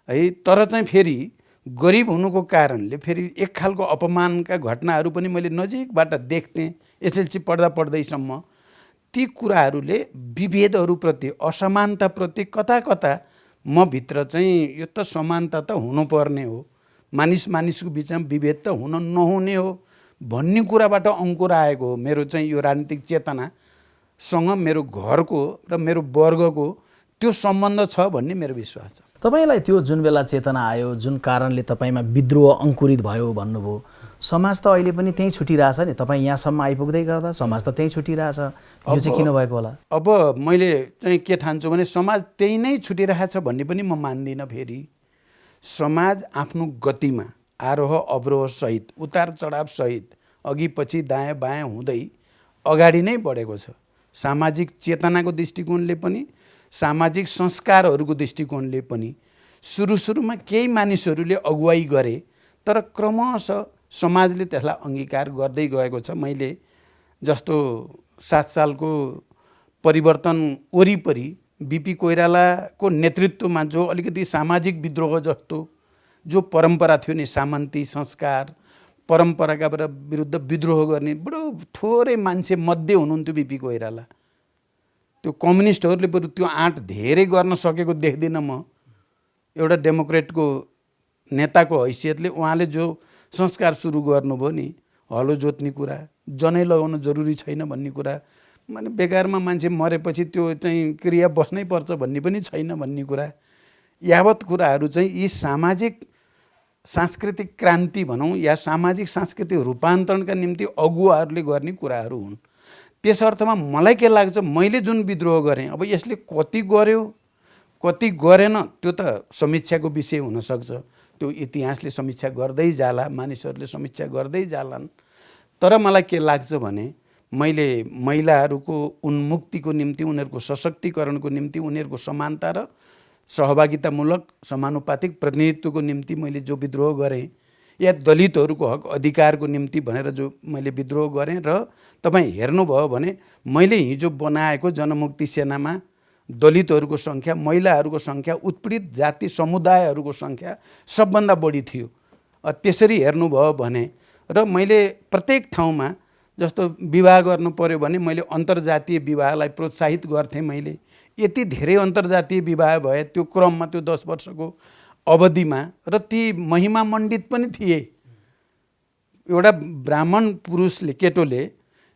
है। तर चाहिँ फेरि गरिब हुनुको कारणले फेरि एक खालको अपमानका घटनाहरू पनि मैले नजिकबाट देख्थेँ एसएलसी पढ्दैसम्म। ती कुराहरूले विभेदहरूप्रति, असमानताप्रति कता कता म भित्र चाहिँ यो त समानता त हुनुपर्ने हो, मानिसको बिचमा विभेद त हुन नहुने हो भन्ने कुराबाट अङ्कुर आएको हो। मेरो चाहिँ यो राजनीतिक चेतनासँग मेरो घरको र मेरो वर्गको त्यो सम्बन्ध छ भन्ने मेरो विश्वास छ। तपाईँलाई त्यो जुन बेला चेतना आयो, जुन कारणले तपाईँमा विद्रोह अङ्कुरित भयो भन्नुभयो, समाज त अहिले पनि त्यहीँ छुटिरहेछ नि। तपाईँ यहाँसम्म आइपुग्दै गर्दा समाज त त्यहीँ छुटिरहेछ। यो चाहिँ किन भएको होला? अब मैले चाहिँ के ठान्छु भने समाज त्यही नै छुटिरहेछ भन्ने पनि म मान्दिनँ। फेरि समाज आफ्नो गतिमा आरोह अवरोह सहित उतार चढाव सहित अघि पछि दायाँ बायाँ हुँदै अगाडि नै बढेको छ। सामाजिक चेतनाको दृष्टिकोणले पनि सामाजिक संस्कारहरूको दृष्टिकोणले पनि सुरुमा केही मानिसहरूले अगुवाई गरे, तर क्रमशः समाजले त्यसलाई अङ्गीकार गर्दै गएको छ। मैले जस्तो 7 सालको परिवर्तन वरिपरि बिपी कोइरालाको नेतृत्वमा जो अलिकति सामाजिक विद्रोह जस्तो जो परम्परा थियो नि, सामन्ती संस्कार परम्पराका विरुद्ध विद्रोह गर्ने बडो थोरै मान्छे मध्ये हुनुहुन्थ्यो बिपी कोइराला। त्यो कम्युनिस्टहरूले बरु त्यो आँट धेरै गर्न सकेको देख्दिनँ म। एउटा डेमोक्रेटको नेताको हैसियतले उहाँले जो संस्कार सुरु गर्नुभयो नि, हलो जोत्ने कुरा, जनै लगाउन जरुरी छैन भन्ने कुरा, माने बेकारमा मान्छे मरेपछि त्यो चाहिँ क्रिया बस्नै पर्छ भन्ने पनि छैन भन्ने कुरा, यावत कुराहरू चाहिँ यी सामाजिक सांस्कृतिक क्रान्ति भनौँ या सामाजिक सांस्कृतिक रूपान्तरणका निम्ति अगुवाहरूले गर्ने कुराहरू हुन्। त्यस अर्थमा मलाई के लाग्छ, मैले जुन विद्रोह गरेँ अब यसले कति गर्यो कति गरेन त्यो त समीक्षाको विषय हुनसक्छ। त्यो इतिहासले समीक्षा गर्दै जाला, मानिसहरूले समीक्षा गर्दै जालान्। तर मलाई के लाग्छ भने मैले महिलाहरूको उन्मुक्तिको निम्ति, उनीहरूको सशक्तिकरणको निम्ति, उनीहरूको समानता र सहभागितामूलक समानुपातिक प्रतिनिधित्वको निम्ति मैले जो विद्रोह गरेँ, या दलितहरूको हक अधिकारको निम्ति भनेर जो मैले विद्रोह गरेँ, र तपाईँ हेर्नुभयो भने मैले हिजो बनाएको जनमुक्ति सेनामा दलितहरूको सङ्ख्या, महिलाहरूको सङ्ख्या, उत्पीडित जाति समुदायहरूको सङ्ख्या सबभन्दा बढी थियो। त्यसरी हेर्नुभयो भने र मैले प्रत्येक ठाउँमा जस्तो विवाह गर्नु पर्यो भने मैले अन्तर्जातीय विवाहलाई प्रोत्साहित गर्थेँ। मैले यति धेरै अन्तर्जातीय विवाह भए त्यो क्रममा, त्यो 10 वर्षको अवधिमा, र ती महिमा मण्डित पनि थिए। एउटा ब्राह्मण पुरुषले, केटोले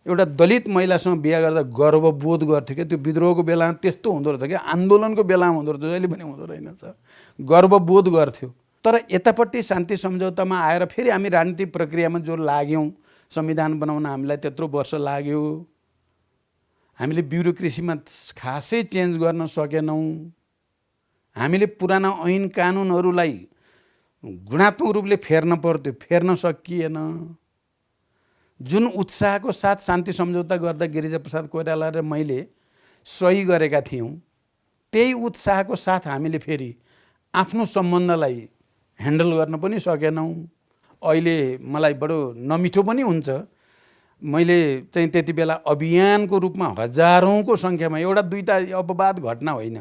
एउटा दलित महिलासँग बिहा गर्दा गर्वबोध गर्थ्यो क्या। त्यो विद्रोहको बेलामा त्यस्तो हुँदो रहेछ क्या, आन्दोलनको बेलामा हुँदो रहेछ, जहिले पनि हुँदो रहेनछ, गर्वबोध गर्थ्यो। तर यतापट्टि शान्ति सम्झौतामा आएर फेरि हामी राजनीतिक प्रक्रियामा जो लाग्यौँ, संविधान बनाउन हामीलाई त्यत्रो वर्ष लाग्यो, हामीले ब्युरोक्रेसीमा खासै चेन्ज गर्न सकेनौँ, हामीले पुराना ऐन कानुनहरूलाई गुणात्मक रूपले फेर्न पर्थ्यो, फेर्न सकिएन। जुन उत्साहको साथ शान्ति सम्झौता गर्दा गिरिजाप्रसाद कोइराला र मैले सही गरेका थियौँ, त्यही उत्साहको साथ हामीले फेरि आफ्नो सम्बन्धलाई ह्यान्डल गर्न पनि सकेनौँ। अहिले मलाई बडो नमिठो पनि हुन्छ, मैले चाहिँ त्यति बेला अभियानको रूपमा हजारौँको सङ्ख्यामा, एउटा दुईटा अपवाद घटना होइन,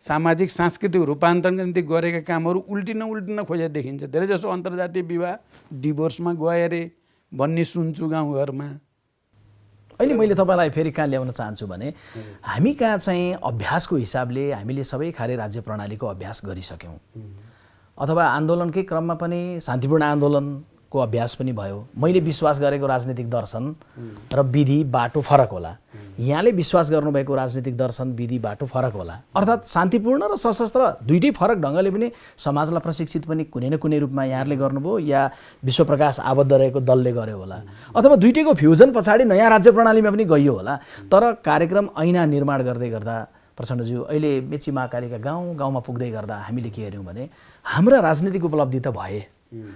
सामाजिक सांस्कृतिक रूपान्तरणका निम्ति गरेका कामहरू उल्टिन खोजेर देखिन्छ। धेरैजसो अन्तर्जातीय विवाह डिभोर्समा गए अरे भन्ने सुन्छु गाउँघरमा। अहिले मैले तपाईँलाई फेरि कहाँ ल्याउन चाहन्छु भने हामी कहाँ चाहिँ अभ्यासको हिसाबले हामीले सबै खाले राज्य प्रणालीको अभ्यास गरिसक्यौँ, अथवा आन्दोलनकै क्रममा पनि शान्तिपूर्ण आन्दोलनको अभ्यास पनि भयो। मैले विश्वास गरेको राजनीतिक दर्शन र विधि बाटो फरक होला, यहाँले विश्वास गर्नुभएको राजनीतिक दर्शन विधि बाटो फरक होला। अर्थात् शान्तिपूर्ण र सशस्त्र दुइटै फरक ढङ्गले पनि समाजलाई प्रशिक्षित पनि कुनै न कुनै रूपमा यहाँले गर्नुभयो, या विश्वप्रकाश आबद्ध रहेको दलले गर्यो होला, अथवा दुइटैको फ्युजन पछाडि नयाँ राज्य प्रणालीमा पनि गइयो होला। तर कार्यक्रम ऐना निर्माण गर्दै गर्दा प्रचण्डज्यू अहिले मेची महाकालीका गाउँमा पुग्दै गर्दा हामीले के हेऱ्यौँ भने हाम्रा राजनीतिक उपलब्धि त भए,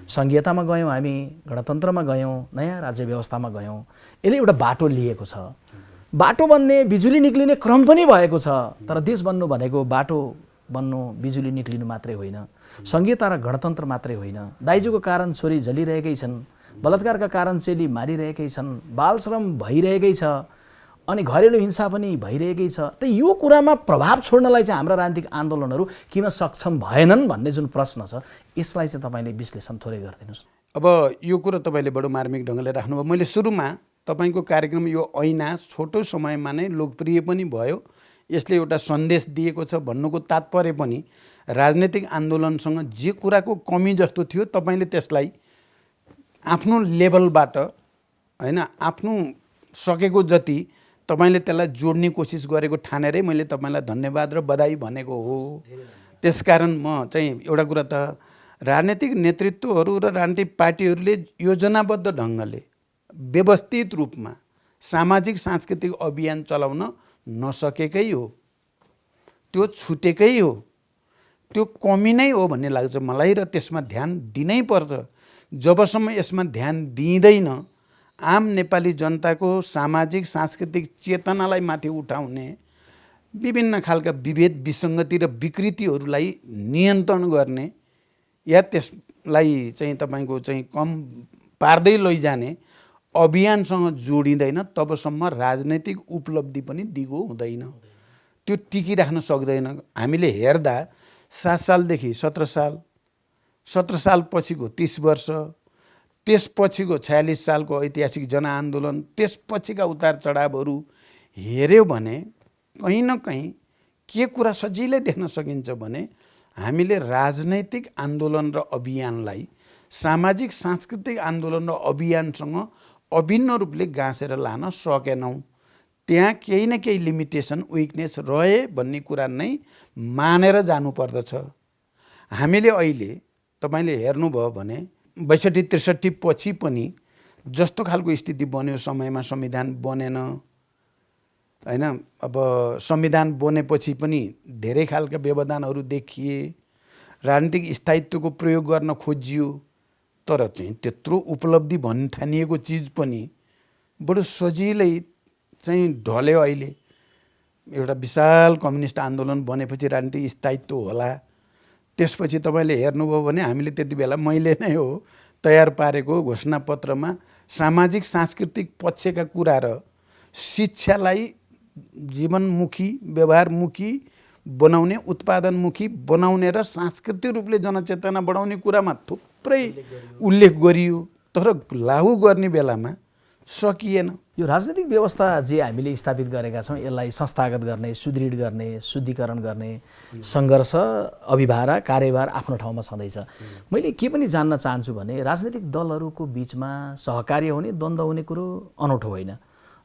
सङ्घीयतामा गयौँ, हामी गणतन्त्रमा गयौँ, नयाँ राज्य व्यवस्थामा गयौँ, यसले एउटा बाटो लिएको छ। बाटो बन्ने, बिजुली निक्लिने क्रम पनि भएको छ। तर देश बन्नु भनेको बाटो बन्नु, बिजुली निक्लिनु मात्रै होइन, सङ्घीयता र गणतन्त्र मात्रै होइन। दाइजोको कारण छोरी जलिरहेकै छन्, बलात्कारका कारण चेली मारिरहेकै छन्, बालश्रम भइरहेकै छ, अनि घरेलु हिंसा पनि भइरहेकै छ। त यो कुरामा प्रभाव छोड्नलाई चाहिँ हाम्रा राजनीतिक आन्दोलनहरू किन सक्षम भएनन् भन्ने जुन प्रश्न छ, यसलाई चाहिँ तपाईँले विश्लेषण थोरै गरिदिनुहोस्। अब यो कुरो तपाईँले बडो मार्मिक ढङ्गले राख्नुभयो। मैले सुरुमा तपाईँको कार्यक्रम यो ऐना छोटो समयमा नै लोकप्रिय पनि भयो, यसले एउटा सन्देश दिएको छ भन्नुको तात्पर्य पनि राजनीतिक आन्दोलनसँग जे कुराको कमी जस्तो थियो तपाईँले त्यसलाई आफ्नो लेभलबाट होइन, आफ्नो सकेको जति तपाईँले त्यसलाई जोड्ने कोसिस गरेको ठानेरै मैले तपाईँलाई धन्यवाद र बधाई भनेको हो। त्यसकारण म चाहिँ एउटा कुरा त राजनीतिक नेतृत्वहरू र राजनीतिक पार्टीहरूले योजनाबद्ध ढङ्गले व्यवस्थित रूपमा सामाजिक सांस्कृतिक अभियान चलाउन नसकेकै हो, त्यो छुटेकै हो, त्यो कमी नै हो भन्ने लाग्छ मलाई। र त्यसमा ध्यान दिनै पर्छ। जबसम्म यसमा ध्यान दिइँदैन, आम नेपाली जनताको सामाजिक सांस्कृतिक चेतनालाई माथि उठाउने, विभिन्न खालका विभेद विसङ्गति र विकृतिहरूलाई नियन्त्रण गर्ने या त्यसलाई चाहिँ तपाईँको चाहिँ कम पार्दै लैजाने अभियानसँग जोडिँदैन, तबसम्म राजनैतिक उपलब्धि पनि दिगो हुँदैन, त्यो टिकिराख्न सक्दैन। हामीले हेर्दा 7 सालदेखि 17 साल, 17 साल पछिको 30 वर्ष, त्यसपछिको 46 सालको ऐतिहासिक जनआन्दोलन, त्यसपछिका उतार चढावहरू हेऱ्यो भने कहीँ न कहीँ के कुरा सजिलै देख्न सकिन्छ भने हामीले राजनैतिक आन्दोलन र अभियानलाई सामाजिक सांस्कृतिक आन्दोलन र अभियानसँग अभिन्न रूपले गाँसेर लान सकेनौँ। त्यहाँ केही न केही लिमिटेसन, विकनेस रहे भन्ने कुरा नै मानेर जानुपर्दछ। हामीले अहिले तपाईँले हेर्नुभयो भने 62-63 पछि पनि जस्तो खालको स्थिति बन्यो, समयमा संविधान बनेन हैन। अब संविधान बनेपछि पनि धेरै खालका व्यवधानहरू देखिए, राजनीतिक स्थायित्वको प्रयोग गर्न खोजियो, तर चाहिँ त्यत्रो उपलब्धि भन्न ठानिएको चिज पनि बडो सजिलै चाहिँ ढल्यो। अहिले एउटा विशाल कम्युनिस्ट आन्दोलन बनेपछि राजनीतिक स्थायित्व होला। त्यसपछि तपाईँले हेर्नुभयो भने हामीले त्यति बेला मैले नै हो तयार पारेको घोषणापत्रमा सामाजिक सांस्कृतिक पक्षका कुरा र शिक्षालाई जीवनमुखी, व्यवहारमुखी बनाउने, उत्पादनमुखी बनाउने र सांस्कृतिक रूपले जनचेतना बढाउने कुरामा थुप्रै उल्लेख गरियो, तर लागू गर्ने बेलामा सकिएन। यो राजनीतिक व्यवस्था जे हामीले स्थापित गरेका छौँ, यसलाई संस्थागत गर्ने, सुदृढ गर्ने, शुद्धिकरण गर्ने सङ्घर्ष, अभिभार, कार्यभार आफ्नो ठाउँमा छँदैछ। मैले के पनि जान्न चाहन्छु भने राजनीतिक दलहरूको बिचमा सहकार्य हुने, द्वन्द्व हुने कुरो अनौठो होइन।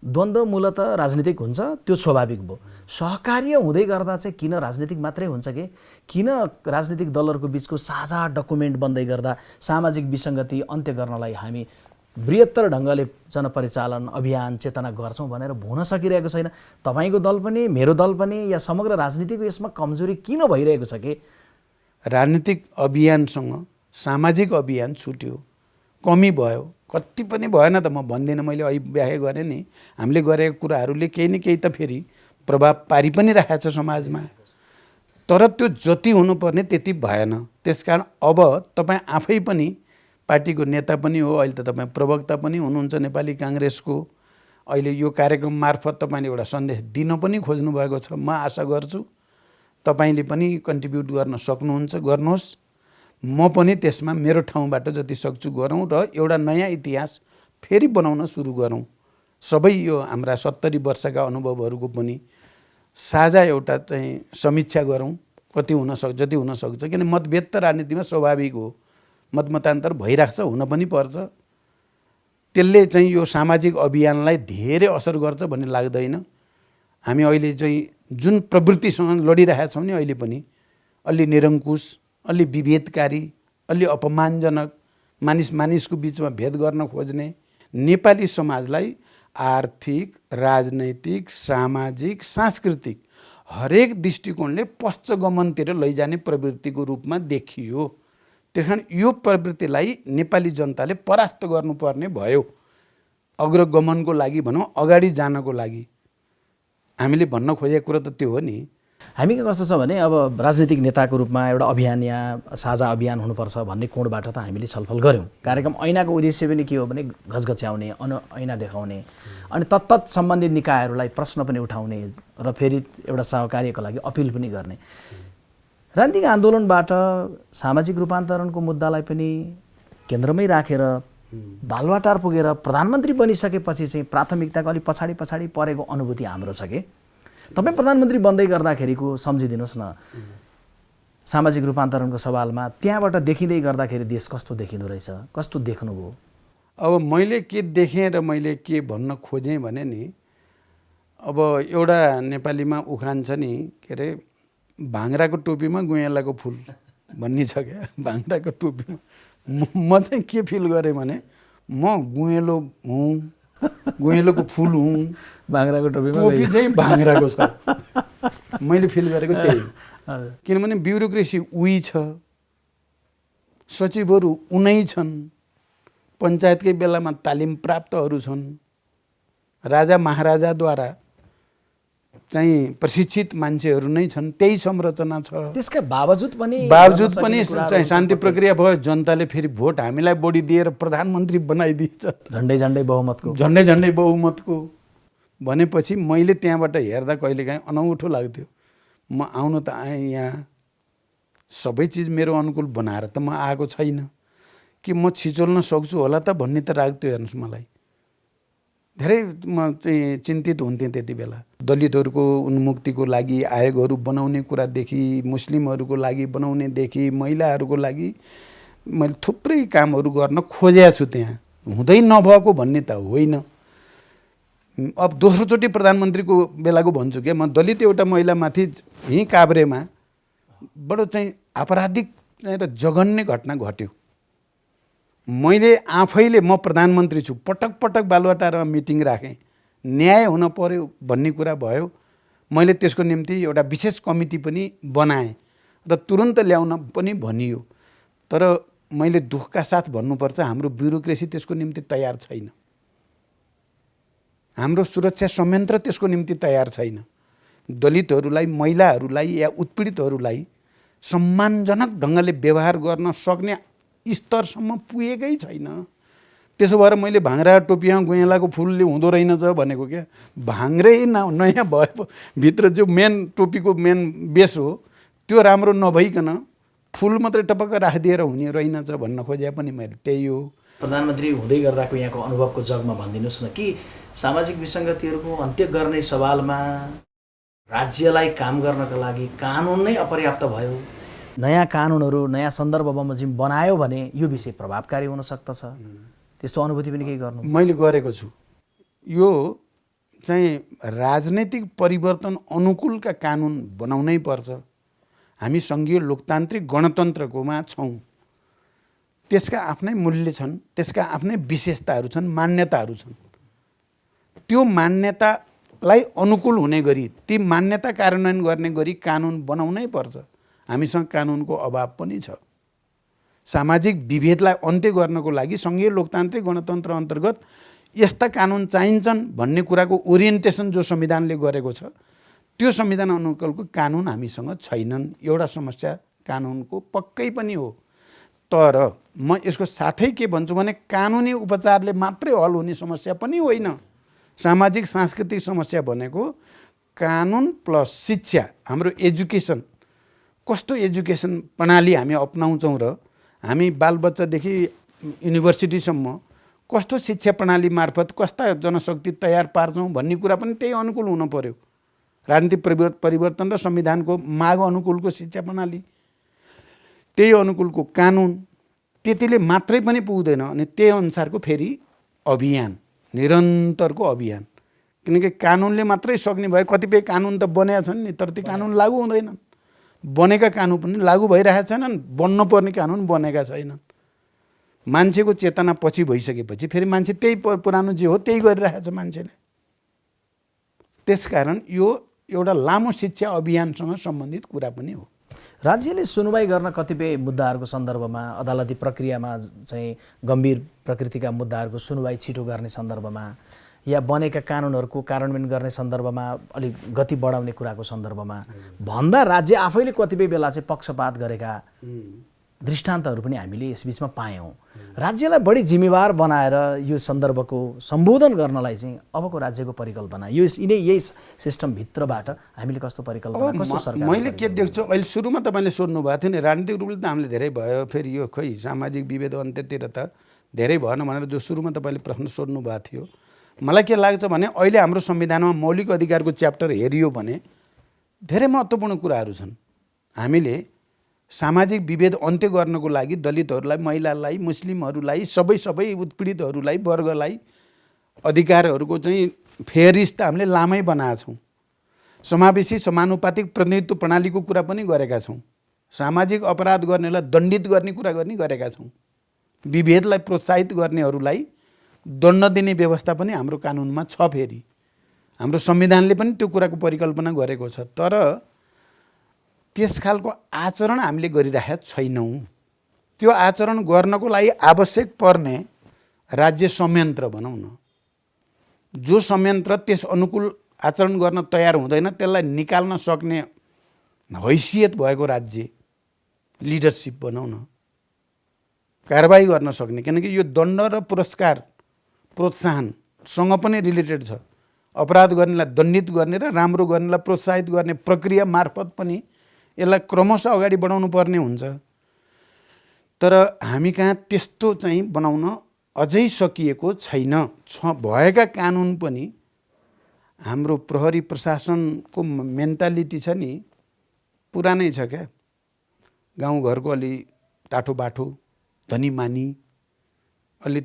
द्वन्द्व मूलतः राजनीतिक हुन्छ, त्यो स्वाभाविक भयो। सहकार्य हुँदै गर्दा चाहिँ किन राजनीतिक मात्रै हुन्छ कि? किन राजनीतिक दलहरूको बिचको साझा डकुमेन्ट बन्दै गर्दा सामाजिक विसङ्गति अन्त्य गर्नलाई हामी बृहत्तर ढङ्गले जनपरिचालन अभियान चेतना गर्छौँ भनेर हुन सकिरहेको छैन? तपाईँको दल पनि, मेरो दल पनि, या समग्र राजनीतिको यसमा कमजोरी किन भइरहेको छ कि? राजनीतिक अभियानसँग सामाजिक अभियान छुट्यो, कमी भयो। कति पनि भएन त म भन्दिनँ, मैले अहिले व्याख्या गरेँ नि। हामीले गरेको कुराहरूले केही न केही त फेरि प्रभाव पारि पनि राखेको छ समाजमा, तर त्यो जति हुनुपर्ने त्यति भएन। त्यसकारण अब तपाईँ आफै पनि पार्टीको नेता पनि हो, अहिले त तपाईँ प्रवक्ता पनि हुनुहुन्छ नेपाली काङ्ग्रेसको। अहिले यो कार्यक्रम मार्फत तपाईँले एउटा सन्देश दिन पनि खोज्नु भएको छ। म आशा गर्छु तपाईँले पनि कन्ट्रिब्युट गर्न सक्नुहुन्छ, गर्नुहोस्। म पनि त्यसमा मेरो ठाउँबाट जति सक्छु गरौँ र एउटा नयाँ इतिहास फेरि बनाउन सुरु गरौँ। सबै यो हाम्रा 70 वर्षका अनुभवहरूको पनि साझा एउटा चाहिँ समीक्षा गरौँ, कति हुनसक्छ, जति हुनसक्छ। किन मतभेद त राजनीतिमा स्वाभाविक हो, मतमतान्तर भइरहेको छ, हुन पनि पर्छ। त्यसले चाहिँ यो सामाजिक अभियानलाई धेरै असर गर्छ भन्ने लाग्दैन। हामी अहिले चाहिँ जुन प्रवृत्तिसँग लडिरहेका छौँ नि, अहिले पनि अलि निरङ्कुश, अलि विभेदकारी, अलि अपमानजनक, मानिसको बिचमा भेद गर्न खोज्ने, नेपाली समाजलाई आर्थिक, राजनैतिक, सामाजिक, सांस्कृतिक हरेक दृष्टिकोणले पश्चगमनतिर लैजाने प्रवृत्तिको रूपमा देखियो। त्यस कारण यो प्रवृत्तिलाई नेपाली जनताले परास्त गर्नुपर्ने भयो। अग्रगमनको लागि भनौँ, अगाडि जानको लागि हामीले भन्न खोजेको कुरा त त्यो हो नि। हामी के कस्तो छ भने अब राजनीतिक नेताको रूपमा एउटा अभियान या साझा अभियान हुनुपर्छ भन्ने कोणबाट त हामीले छलफल गऱ्यौँ। कार्यक्रम ऐनाको उद्देश्य पनि के हो भने घचघच्याउने, ऐना देखाउने, अनि तत्त सम्बन्धित निकायहरूलाई प्रश्न पनि उठाउने र फेरि एउटा सहकार्यको लागि अपिल पनि गर्ने। राजनीतिक आन्दोलनबाट सामाजिक रूपान्तरणको मुद्दालाई पनि केन्द्रमै राखेर बालुवाटार पुगेर प्रधानमन्त्री बनिसकेपछि चाहिँ प्राथमिकताको अलिक पछाडि परेको अनुभूति हाम्रो छ कि? तपाईँ प्रधानमन्त्री बन्दै गर्दाखेरिको सम्झिदिनुहोस् न, सामाजिक रूपान्तरणको सवालमा त्यहाँबाट देखिँदै गर्दाखेरि देश कस्तो देखिँदो रहेछ, कस्तो देख्नुभयो? अब मैले के देखेँ र मैले के भन्न खोजेँ भने नि, अब एउटा नेपालीमा उखान छ नि, के अरे, भाङ्राको टोपीमा गुँयलाको फुल भन्ने छ क्या भाङ्राको टोपीमा म चाहिँ के फिल गरेँ भने म गुँहेलो हुँ, गुँहेलोको फुल हुँ, भाङ्राको टोपीमा टोपी चाहिँ भाङ्राको छ। मैले फिल गरेको त्यही हो। किनभने ब्युरोक्रेसी उही छ, सचिवहरू उनै छन्, पञ्चायतकै बेलामा तालिम प्राप्तहरू छन्, राजा महाराजाद्वारा चाहिँ प्रशिक्षित मान्छेहरू नै छन्, त्यही संरचना छ। त्यसका बावजुद पनि चाहिँ शान्ति प्रक्रिया भयो, जनताले फेरि भोट हामीलाई बढी दिएर प्रधानमन्त्री बनाइदिन्छ झन्डै बहुमतको भनेपछि मैले त्यहाँबाट हेर्दा कहिलेकाहीँ अनौठो लाग्थ्यो। म आउनु त आएँ यहाँ, सबै चिज मेरो अनुकूल बनाएर त म आएको छैन कि म छिचोल्न सक्छु होला त भन्ने त लाग्थ्यो। हेर्नुहोस् मलाई धेरै म चाहिँ चिन्तित हुन्थेँ त्यति बेला। दलितहरूको उन्मुक्तिको लागि आयोगहरू बनाउने कुरादेखि, मुस्लिमहरूको लागि बनाउनेदेखि, महिलाहरूको लागि मैले थुप्रै कामहरू गर्न खोजेको छु। त्यहाँ हुँदै नभएको भन्ने त होइन। अब दोस्रोचोटि प्रधानमन्त्रीको बेलाको भन्छु क्या, म दलित एउटा महिलामाथि यहीँ काभ्रेमा बडो चाहिँ आपराधिक र जघन्य घटना घट्यो। मैले आफैले म प्रधानमन्त्री छु, पटक पटक बालुवाटारमा मिटिङ राखेँ, न्याय हुन पर्यो भन्ने कुरा भयो। मैले त्यसको निम्ति एउटा विशेष कमिटी पनि बनाएँ र तुरन्त ल्याउन पनि भनियो। तर मैले दुःखका साथ भन्नुपर्छ, हाम्रो ब्युरोक्रेसी त्यसको निम्ति तयार छैन, हाम्रो सुरक्षा संयन्त्र त्यसको निम्ति तयार छैन। दलितहरूलाई, महिलाहरूलाई या उत्पीडितहरूलाई सम्मानजनक ढङ्गले व्यवहार गर्न सक्ने स्तरसम्म पुगेकै छैन। त्यसो भएर मैले भाङ्रा टोपीमा गुँहेलाको फुलले हुँदो रहेनछ भनेको क्या। भाङ्रै नयाँ भए भित्र जो मेन टोपीको मेन बेस हो त्यो राम्रो नभइकन फुल मात्रै टपक्क राखिदिएर हुने रहेनछ भन्न खोजे पनि मैले त्यही हो। प्रधानमन्त्री हुँदै गर्दाको यहाँको अनुभवको जगमा भनिदिनुहोस् न कि सामाजिक विसङ्गतिहरूको अन्त्य गर्ने सवालमा राज्यलाई काम गर्नका लागि कानुन नै अपर्याप्त भयो, नयाँ कानुनहरू नयाँ सन्दर्भ बमोजिम बनायो भने यो विषय प्रभावकारी हुन सक्दछ, त्यस्तो अनुभूति पनि केही गर्नु? मैले गरेको छु। यो चाहिँ राजनैतिक परिवर्तन अनुकूलका कानुन बनाउनै पर्छ। हामी सङ्घीय लोकतान्त्रिक गणतन्त्रकोमा छौँ, त्यसका आफ्नै मूल्य छन्, त्यसका आफ्नै विशेषताहरू छन्, मान्यताहरू छन्। त्यो मान्यतालाई अनुकूल हुने गरी, ती मान्यता कार्यान्वयन गर्ने गरी कानुन बनाउनै पर्छ। हामीसँग कानुनको अभाव पनि छ। सामाजिक विभेदलाई अन्त्य गर्नको लागि सङ्घीय लोकतान्त्रिक गणतन्त्र अन्तर्गत यस्ता कानुन चाहिन्छन् भन्ने कुराको ओरिएन्टेसन जो संविधानले गरेको छ, त्यो संविधान अनुकूलको कानुन हामीसँग छैनन्। एउटा समस्या कानुनको पक्कै पनि हो। तर म यसको साथै के भन्छु भने कानुनी उपचारले मात्रै हल हुने समस्या पनि होइन। सामाजिक सांस्कृतिक समस्या भनेको कानुन प्लस शिक्षा, हाम्रो एजुकेसन, कस्तो एजुकेसन प्रणाली हामी अपनाउँछौँ र हामी बालबच्चादेखि युनिभर्सिटीसम्म कस्तो शिक्षा प्रणाली मार्फत कस्ता जनशक्ति तयार पार्छौँ भन्ने कुरा पनि त्यही अनुकूल हुनु पर्यो। राजनीतिक परिवर्तन र संविधानको माग अनुकूलको शिक्षा प्रणाली, त्यही अनुकूलको कानुन, त्यतिले मात्रै पनि पुग्दैन। अनि त्यही अनुसारको फेरि अभियान, निरन्तरको अभियान। किनकि कानुनले मात्रै सक्ने भए कतिपय कानुन त बनेका छन् नि, तर ती कानुन लागू हुँदैनन्। बनेका कानुन पनि लागू भइरहेका छैनन्, बन्नुपर्ने कानुन बनेका छैनन्। मान्छेको चेतना पछि भइसकेपछि फेरि मान्छे त्यही पुरानो जे हो त्यही गरिरहेछ मान्छेले। त्यसकारण यो एउटा लामो शिक्षा अभियानसँग सम्बन्धित कुरा पनि हो। राज्यले सुनवाई गर्न कतिपय मुद्दाहरूको सन्दर्भमा, अदालती प्रक्रियामा चाहिँ गम्भीर प्रकृतिका मुद्दाहरूको सुनवाई छिटो गर्ने सन्दर्भमा या बनेका कानुनहरूको कार्यान्वयन गर्ने सन्दर्भमा अलिक गति बढाउने कुराको सन्दर्भमा भन्दा राज्य आफैले कतिपय बेला चाहिँ पक्षपात गरेका दृष्टान्तहरू पनि हामीले यसबीचमा पायौँ। राज्यलाई बढी जिम्मेवार बनाएर यो सन्दर्भको सम्बोधन गर्नलाई चाहिँ अबको राज्यको परिकल्पना यही सिस्टमभित्रबाट हामीले कस्तो परिकल्पना, कस्तो सरकार? मैले के देख्छु, अहिले सुरुमा तपाईँले सोध्नु भएको थियो नि, राजनीतिक रूपले त हामीले धेरै भयो, फेरि यो खोइ सामाजिक विभेद अन्त्यतिर त धेरै भएन भनेर जो सुरुमा तपाईँले प्रश्न सोध्नु भएको थियो, मलाई के लाग्छ भने अहिले हाम्रो संविधानमा मौलिक अधिकारको च्याप्टर हेरियो भने धेरै महत्त्वपूर्ण कुराहरू छन्। हामीले सामाजिक विभेद अन्त्य गर्नको लागि दलितहरूलाई, महिलालाई, मुस्लिमहरूलाई, सबै उत्पीडितहरूलाई, वर्गलाई अधिकारहरूको चाहिँ फेरिस्त हामीले लामै बनाएका छौँ। समावेशी समानुपातिक प्रतिनिधित्व प्रणालीको कुरा पनि गरेका छौँ। सामाजिक अपराध गर्नेलाई दण्डित गर्ने कुरा गरेका छौँ। विभेदलाई प्रोत्साहित गर्नेहरूलाई दण्ड दिने व्यवस्था पनि हाम्रो कानुनमा छ। फेरि हाम्रो संविधानले पनि त्यो कुराको परिकल्पना गरेको छ। तर त्यस खालको आचरण हामीले गरिरहेका छैनौँ। त्यो आचरण गर्नको लागि आवश्यक पर्ने राज्य संयन्त्र भनौँ न, जो संयन्त्र त्यस अनुकूल आचरण गर्न तयार हुँदैन त्यसलाई निकाल्न सक्ने हैसियत भएको राज्य लिडरसिप भनौँ न, कारबाही गर्न सक्ने। किनकि यो दण्ड र पुरस्कार प्रोत्साहनसँग पनि रिलेटेड छ। अपराध गर्नेलाई दण्डित गर्ने र राम्रो गर्नेलाई प्रोत्साहित गर्ने प्रक्रिया मार्फत पनि यसलाई क्रमशः अगाडि बढाउनु पर्ने हुन्छ। तर हामी कहाँ त्यस्तो चाहिँ बनाउन अझै सकिएको छैन। भएका कानुन पनि हाम्रो प्रहरी प्रशासनको मेन्टालिटी छ नि, पुरानै छ क्या। गाउँघरको अलि टाठो बाठो धनी मानी अलि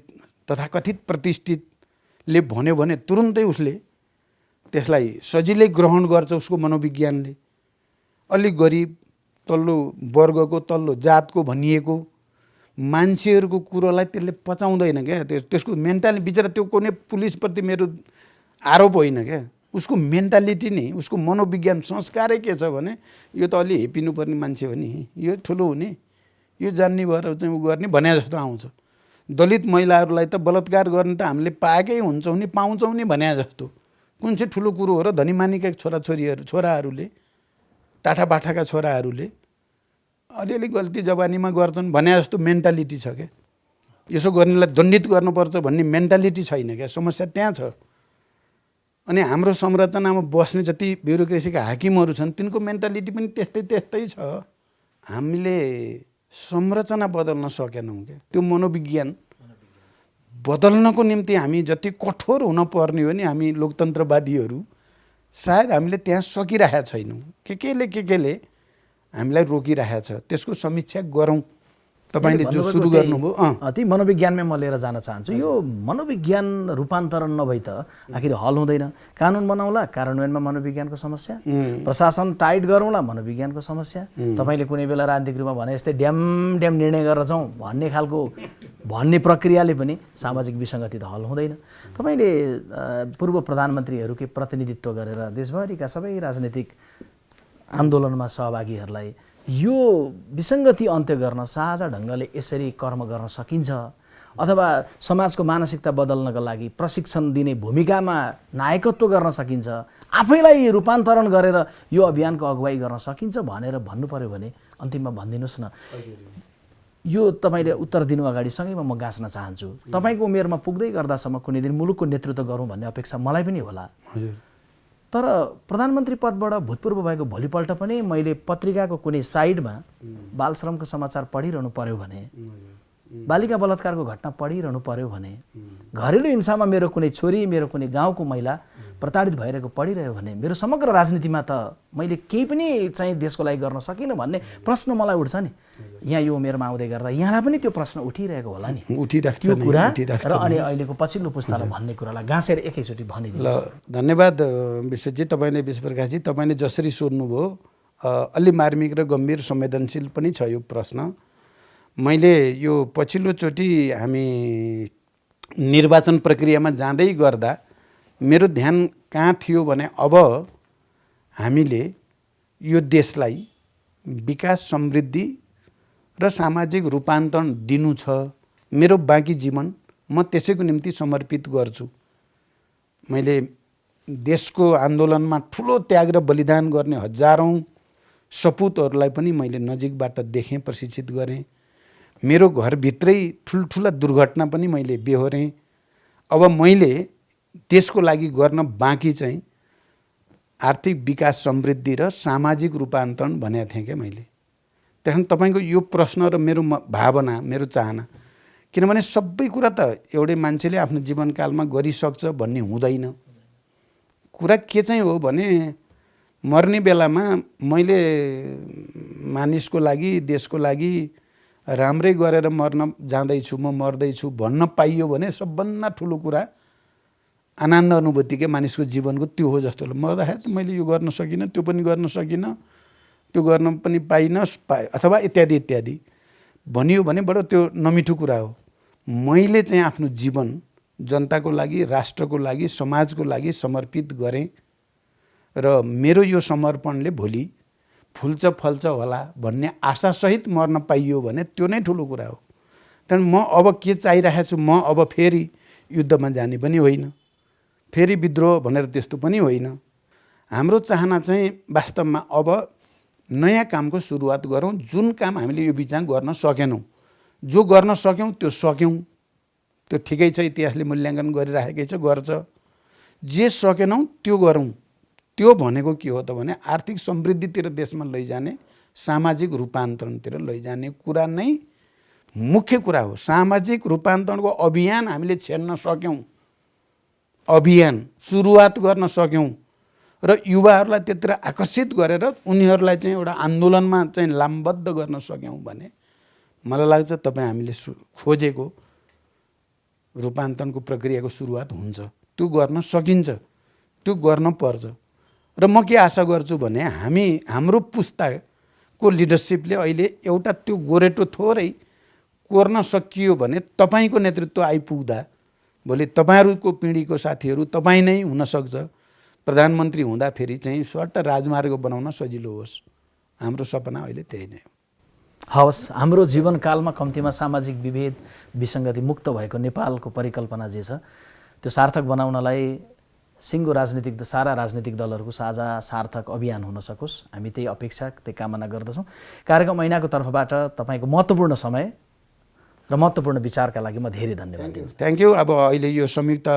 तथाकथित प्रतिष्ठितले भन्यो भने तुरुन्तै उसले त्यसलाई सजिलै ग्रहण गर्छ उसको मनोविज्ञानले। अलि गरिब तल्लो वर्गको तल्लो जातको भनिएको मान्छेहरूको कुरोलाई त्यसले पचाउँदैन क्या। त्यसको मेन्टालिटी बिचरा त्यो कुनै पुलिसप्रति मेरो आरोप होइन क्या। उसको मेन्टालिटी नि, उसको मनोविज्ञान संस्कारै के छ भने यो त अलि हेपिनुपर्ने मान्छे हो नि, यो ठुलो हुने, यो जान्ने भएर चाहिँ उ गर्ने भने जस्तो आउँछ। दलित महिलाहरूलाई त बलात्कार गर्ने त हामीले पाएकै हुन्छौँ नि, पाउँछौँ नि भने जस्तो कुन चाहिँ ठुलो कुरो हो र। धनीमानीका छोराहरूले टाठाबाठाका छोराहरूले अलिअलि गल्ती जवानीमा गर्छन् भने जस्तो मेन्टालिटी छ क्या। यसो गर्नेलाई दण्डित गर्नुपर्छ भन्ने मेन्टालिटी छैन क्या। समस्या त्यहाँ छ। अनि हाम्रो संरचनामा बस्ने जति ब्युरोक्रेसीका हाकिमहरू छन् तिनको मेन्टालिटी पनि त्यस्तै छ। हामीले संरचना बदल्न सकेनौँ क्या। त्यो मनोविज्ञान बदल्नको निम्ति हामी जति कठोर हुन पर्ने हो नि हामी लोकतन्त्रवादीहरू, सायद हामीले त्यहाँ सकिरहेका छैनौँ। केले हामीलाई रोकिरहेको छ। त्यसको समीक्षा गरौँ। तपाईँले जो सुरु गर्नुभयो ती मनोविज्ञानमै म लिएर जान चाहन्छु। यो मनोविज्ञान रूपान्तरण नभई त आखिर हल हुँदैन। कानुन बनाउला, कार्यान्वयनमा मनोविज्ञानको समस्या, प्रशासन टाइट गरौँला, मनोविज्ञानको समस्या। तपाईँले कुनै बेला राजनीतिक रूपमा भने जस्तै ड्याम निर्णय गरेर जाउँ भन्ने प्रक्रियाले पनि सामाजिक विसङ्गति त हल हुँदैन। तपाईँले पूर्व प्रधानमन्त्रीहरूकै प्रतिनिधित्व गरेर देशभरिका सबै राजनीतिक आन्दोलनमा सहभागीहरूलाई यो विसङ्गति अन्त्य गर्न साझा ढङ्गले यसरी कर्म गर्न सकिन्छ अथवा समाजको मानसिकता बदल्नका लागि प्रशिक्षण दिने भूमिकामा नायकत्व गर्न सकिन्छ, आफैलाई रूपान्तरण गरेर यो अभियानको अगुवाई गर्न सकिन्छ भनेर भन्नु पर्यो भने अन्तिममा भनिदिनुहोस् न। यो तपाईँले उत्तर दिनु अगाडि सँगैमा म गाँच्न चाहन्छु। तपाईँको उमेरमा पुग्दै गर्दासम्म कुनै दिन मुलुकको नेतृत्व गरौँ भन्ने अपेक्षा मलाई पनि होला। तर प्रधानमन्त्री पदबाट भूतपूर्व भएको भोलिपल्ट पनि मैले पत्रिकाको कुनै साइडमा बालश्रमको समाचार पढिरहनु पर्यो भने, बालिका बलात्कारको घटना पढिरहनु पर्यो भने, घरेलु हिंसामा मेरो कुनै छोरी, मेरो कुनै गाउँको महिला प्रताडित भइरहेको पढिरह्यो भने मेरो समग्र राजनीतिमा त मैले केही पनि चाहिँ देशको लागि गर्न सकिनँ भन्ने प्रश्न मलाई उठ्छ नि। यहाँ यो उमेरमा आउँदै गर्दा यहाँलाई पनि त्यो प्रश्न उठिरहेको होला नि, त्यो कुरा र अनि अहिलेको पछिल्लो पुस्तालाई भन्ने कुरालाई गाँसेर एकैचोटि भनिदिनु। ल, धन्यवाद विश्वजी। तपाईँले विश्वप्रकाशजी तपाईँले जसरी सोध्नुभयो अलि मार्मिक र गम्भीर संवेदनशील पनि छ यो प्रश्न। मैले यो पछिल्लोचोटि हामी निर्वाचन प्रक्रियामा जाँदै गर्दा मेरो ध्यान कहाँ थियो भने अब हामीले यो देशलाई विकास, समृद्धि र सामाजिक रूपान्तरण दिनु छ। मेरो बाँकी जीवन म त्यसैको निम्ति समर्पित गर्छु। मैले देशको आन्दोलनमा ठुलो त्याग र बलिदान गर्ने हजारौँ सपुतहरूलाई पनि मैले नजिकबाट देखेँ, प्रशिक्षित गरेँ। मेरो घरभित्रै ठुल्ठुला दुर्घटना पनि मैले बेहोरेँ। अब मैले देशको लागि गर्न बाँकी चाहिँ आर्थिक विकास, समृद्धि र सामाजिक रूपान्तरण भनेको थिएँ क्या मैले। त्यहाँदेखि तपाईँको यो प्रश्न र मेरो भावना, मेरो चाहना, किनभने सबै कुरा त एउटै मान्छेले आफ्नो जीवनकालमा गरिसक्छ भन्ने हुँदैन। कुरा के चाहिँ हो भने मर्ने बेलामा मैले मानिसको लागि, देशको लागि राम्रै गरेर मर्न जाँदैछु, म मर्दैछु भन्न पाइयो भने सबभन्दा ठुलो कुरा आनन्द अनुभूति के मानिसको जीवनको त्यो हो जस्तो। मर्दाखेरि त मैले यो गर्न सकिनँ, त्यो पनि गर्न सकिनँ, त्यो त्यो गर्न पनि पाए अथवा इत्यादि इत्यादि भनियो भने बडो त्यो नमिठो कुरा हो। मैले चाहिँ आफ्नो जीवन जनताको लागि, राष्ट्रको लागि, समाजको लागि समर्पित गरेँ र मेरो यो समर्पणले भोलि फुल्छ फल्छ होला भन्ने आशासहित मर्न पाइयो भने त्यो नै ठुलो कुरा हो। त्यहाँदेखि म अब के चाहिरहेको छु, म अब फेरि युद्धमा जाने पनि होइन, फेरि विद्रोह भनेर त्यस्तो पनि होइन। हाम्रो चाहना चाहिँ वास्तवमा अब नयाँ कामको सुरुवात गरौँ। जुन काम हामीले यो बिचमा गर्न सकेनौँ, जो गर्न सक्यौँ त्यो सक्यौँ, त्यो ठिकै छ, इतिहासले मूल्याङ्कन गरिराखेकै छ, गर्छ। जे सकेनौँ त्यो गरौँ। त्यो भनेको के हो त भने आर्थिक समृद्धितिर देशमा लैजाने, सामाजिक रूपान्तरणतिर लैजाने कुरा नै मुख्य कुरा हो। सामाजिक रूपान्तरणको अभियान हामीले छेड्न सक्यौँ, अभियान सुरुवात गर्न सक्यौँ र युवाहरूलाई त्यतिर आकर्षित गरेर उनीहरूलाई चाहिँ एउटा आन्दोलनमा चाहिँ लामबद्ध गर्न सक्यौँ भने मलाई लाग्छ तपाईँ हामीले खोजेको रूपान्तरणको प्रक्रियाको सुरुवात हुन्छ। त्यो गर्न सकिन्छ, त्यो गर्न पर्छ। र म के आशा गर्छु भने हाम्रो पुस्ताको लिडरसिपले अहिले एउटा त्यो गोरेटो थोरै कोर्न सकियो भने तपाईँको नेतृत्व आइपुग्दा भोलि तपाईँहरूको पिँढीको साथीहरू तपाईँ नै हुनसक्छ। प्रधानमन्त्री हुँदाखेरि चाहिँ स्वाट राजमार्ग बनाउन सजिलो होस्। हाम्रो सपना अहिले त्यही नै हो। हवस्, हाम्रो जीवनकालमा कम्तीमा सामाजिक विभेद विसङ्गति मुक्त भएको नेपालको परिकल्पना जे छ त्यो सार्थक बनाउनलाई सिङ्गो सारा राजनीतिक दलहरूको साझा सार्थक अभियान हुन सकोस्, हामी त्यही अपेक्षा, त्यही कामना गर्दछौँ। कार्यक्रम ऐनाको तर्फबाट तपाईँको महत्त्वपूर्ण समय र महत्त्वपूर्ण विचारका लागि म धेरै धन्यवाद दिन्छु। Thank you. अब अहिले यो संयुक्त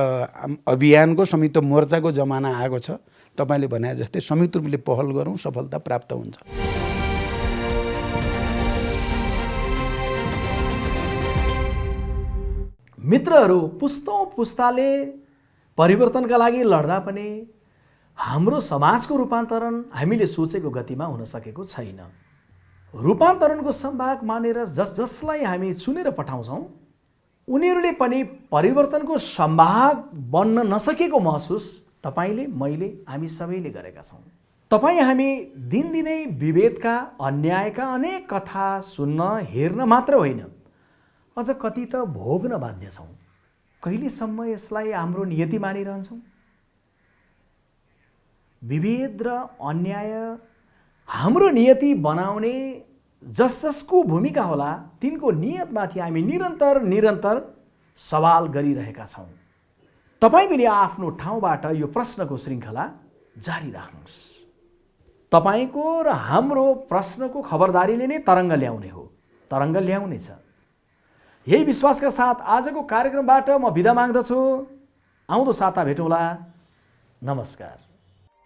अभियानको, संयुक्त मोर्चाको जमाना आएको छ। तपाईँले भने जस्तै संयुक्त रूपले पहल गरौँ, सफलता प्राप्त हुन्छ। मित्रहरू, पुस्तौँ पुस्ताले परिवर्तनका लागि लड्दा पनि हाम्रो समाजको रूपान्तरण हामीले सोचेको गतिमा हुन सकेको छैन। रूपान्तरणको सम्भाग मानेर जसलाई हामी चुनेर पठाउँछौँ उनीहरूले पनि परिवर्तनको सम्भाग बन्न नसकेको महसुस तपाईँले, मैले, हामी सबैले गरेका छौँ। तपाईँ हामी दिनदिनै विभेदका, अन्यायका अनेक कथा सुन्न, हेर्न मात्र होइन, अझ कति त भोग्न बाध्य छौँ। कहिलेसम्म यसलाई हाम्रो नियति मानिरहन्छौँ? विभेद र अन्याय हाम्रो नियति बनाउने जसको भूमिका होला तिनको नियतमाथि हामी निरन्तर सवाल गरिरहेका छौँ। तपाईँ पनि आफ्नो ठाउँबाट यो प्रश्नको श्रृङ्खला जारी राख्नुहोस्। तपाईँको र हाम्रो प्रश्नको खबरदारीले नै तरङ्ग ल्याउने हो, तरङ्ग ल्याउनेछ। यही विश्वासका साथ आजको कार्यक्रमबाट म बिदा माग्दछु। आउँदो साता भेटौँला। नमस्कार।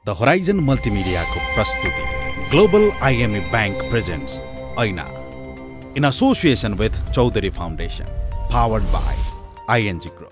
द होराइजन मल्टिमिडियाको प्रस्तुति ग्लोबल IME बैंक प्रेजेन्ट्स ऐना in association with Chaudhary foundation, powered by ING group.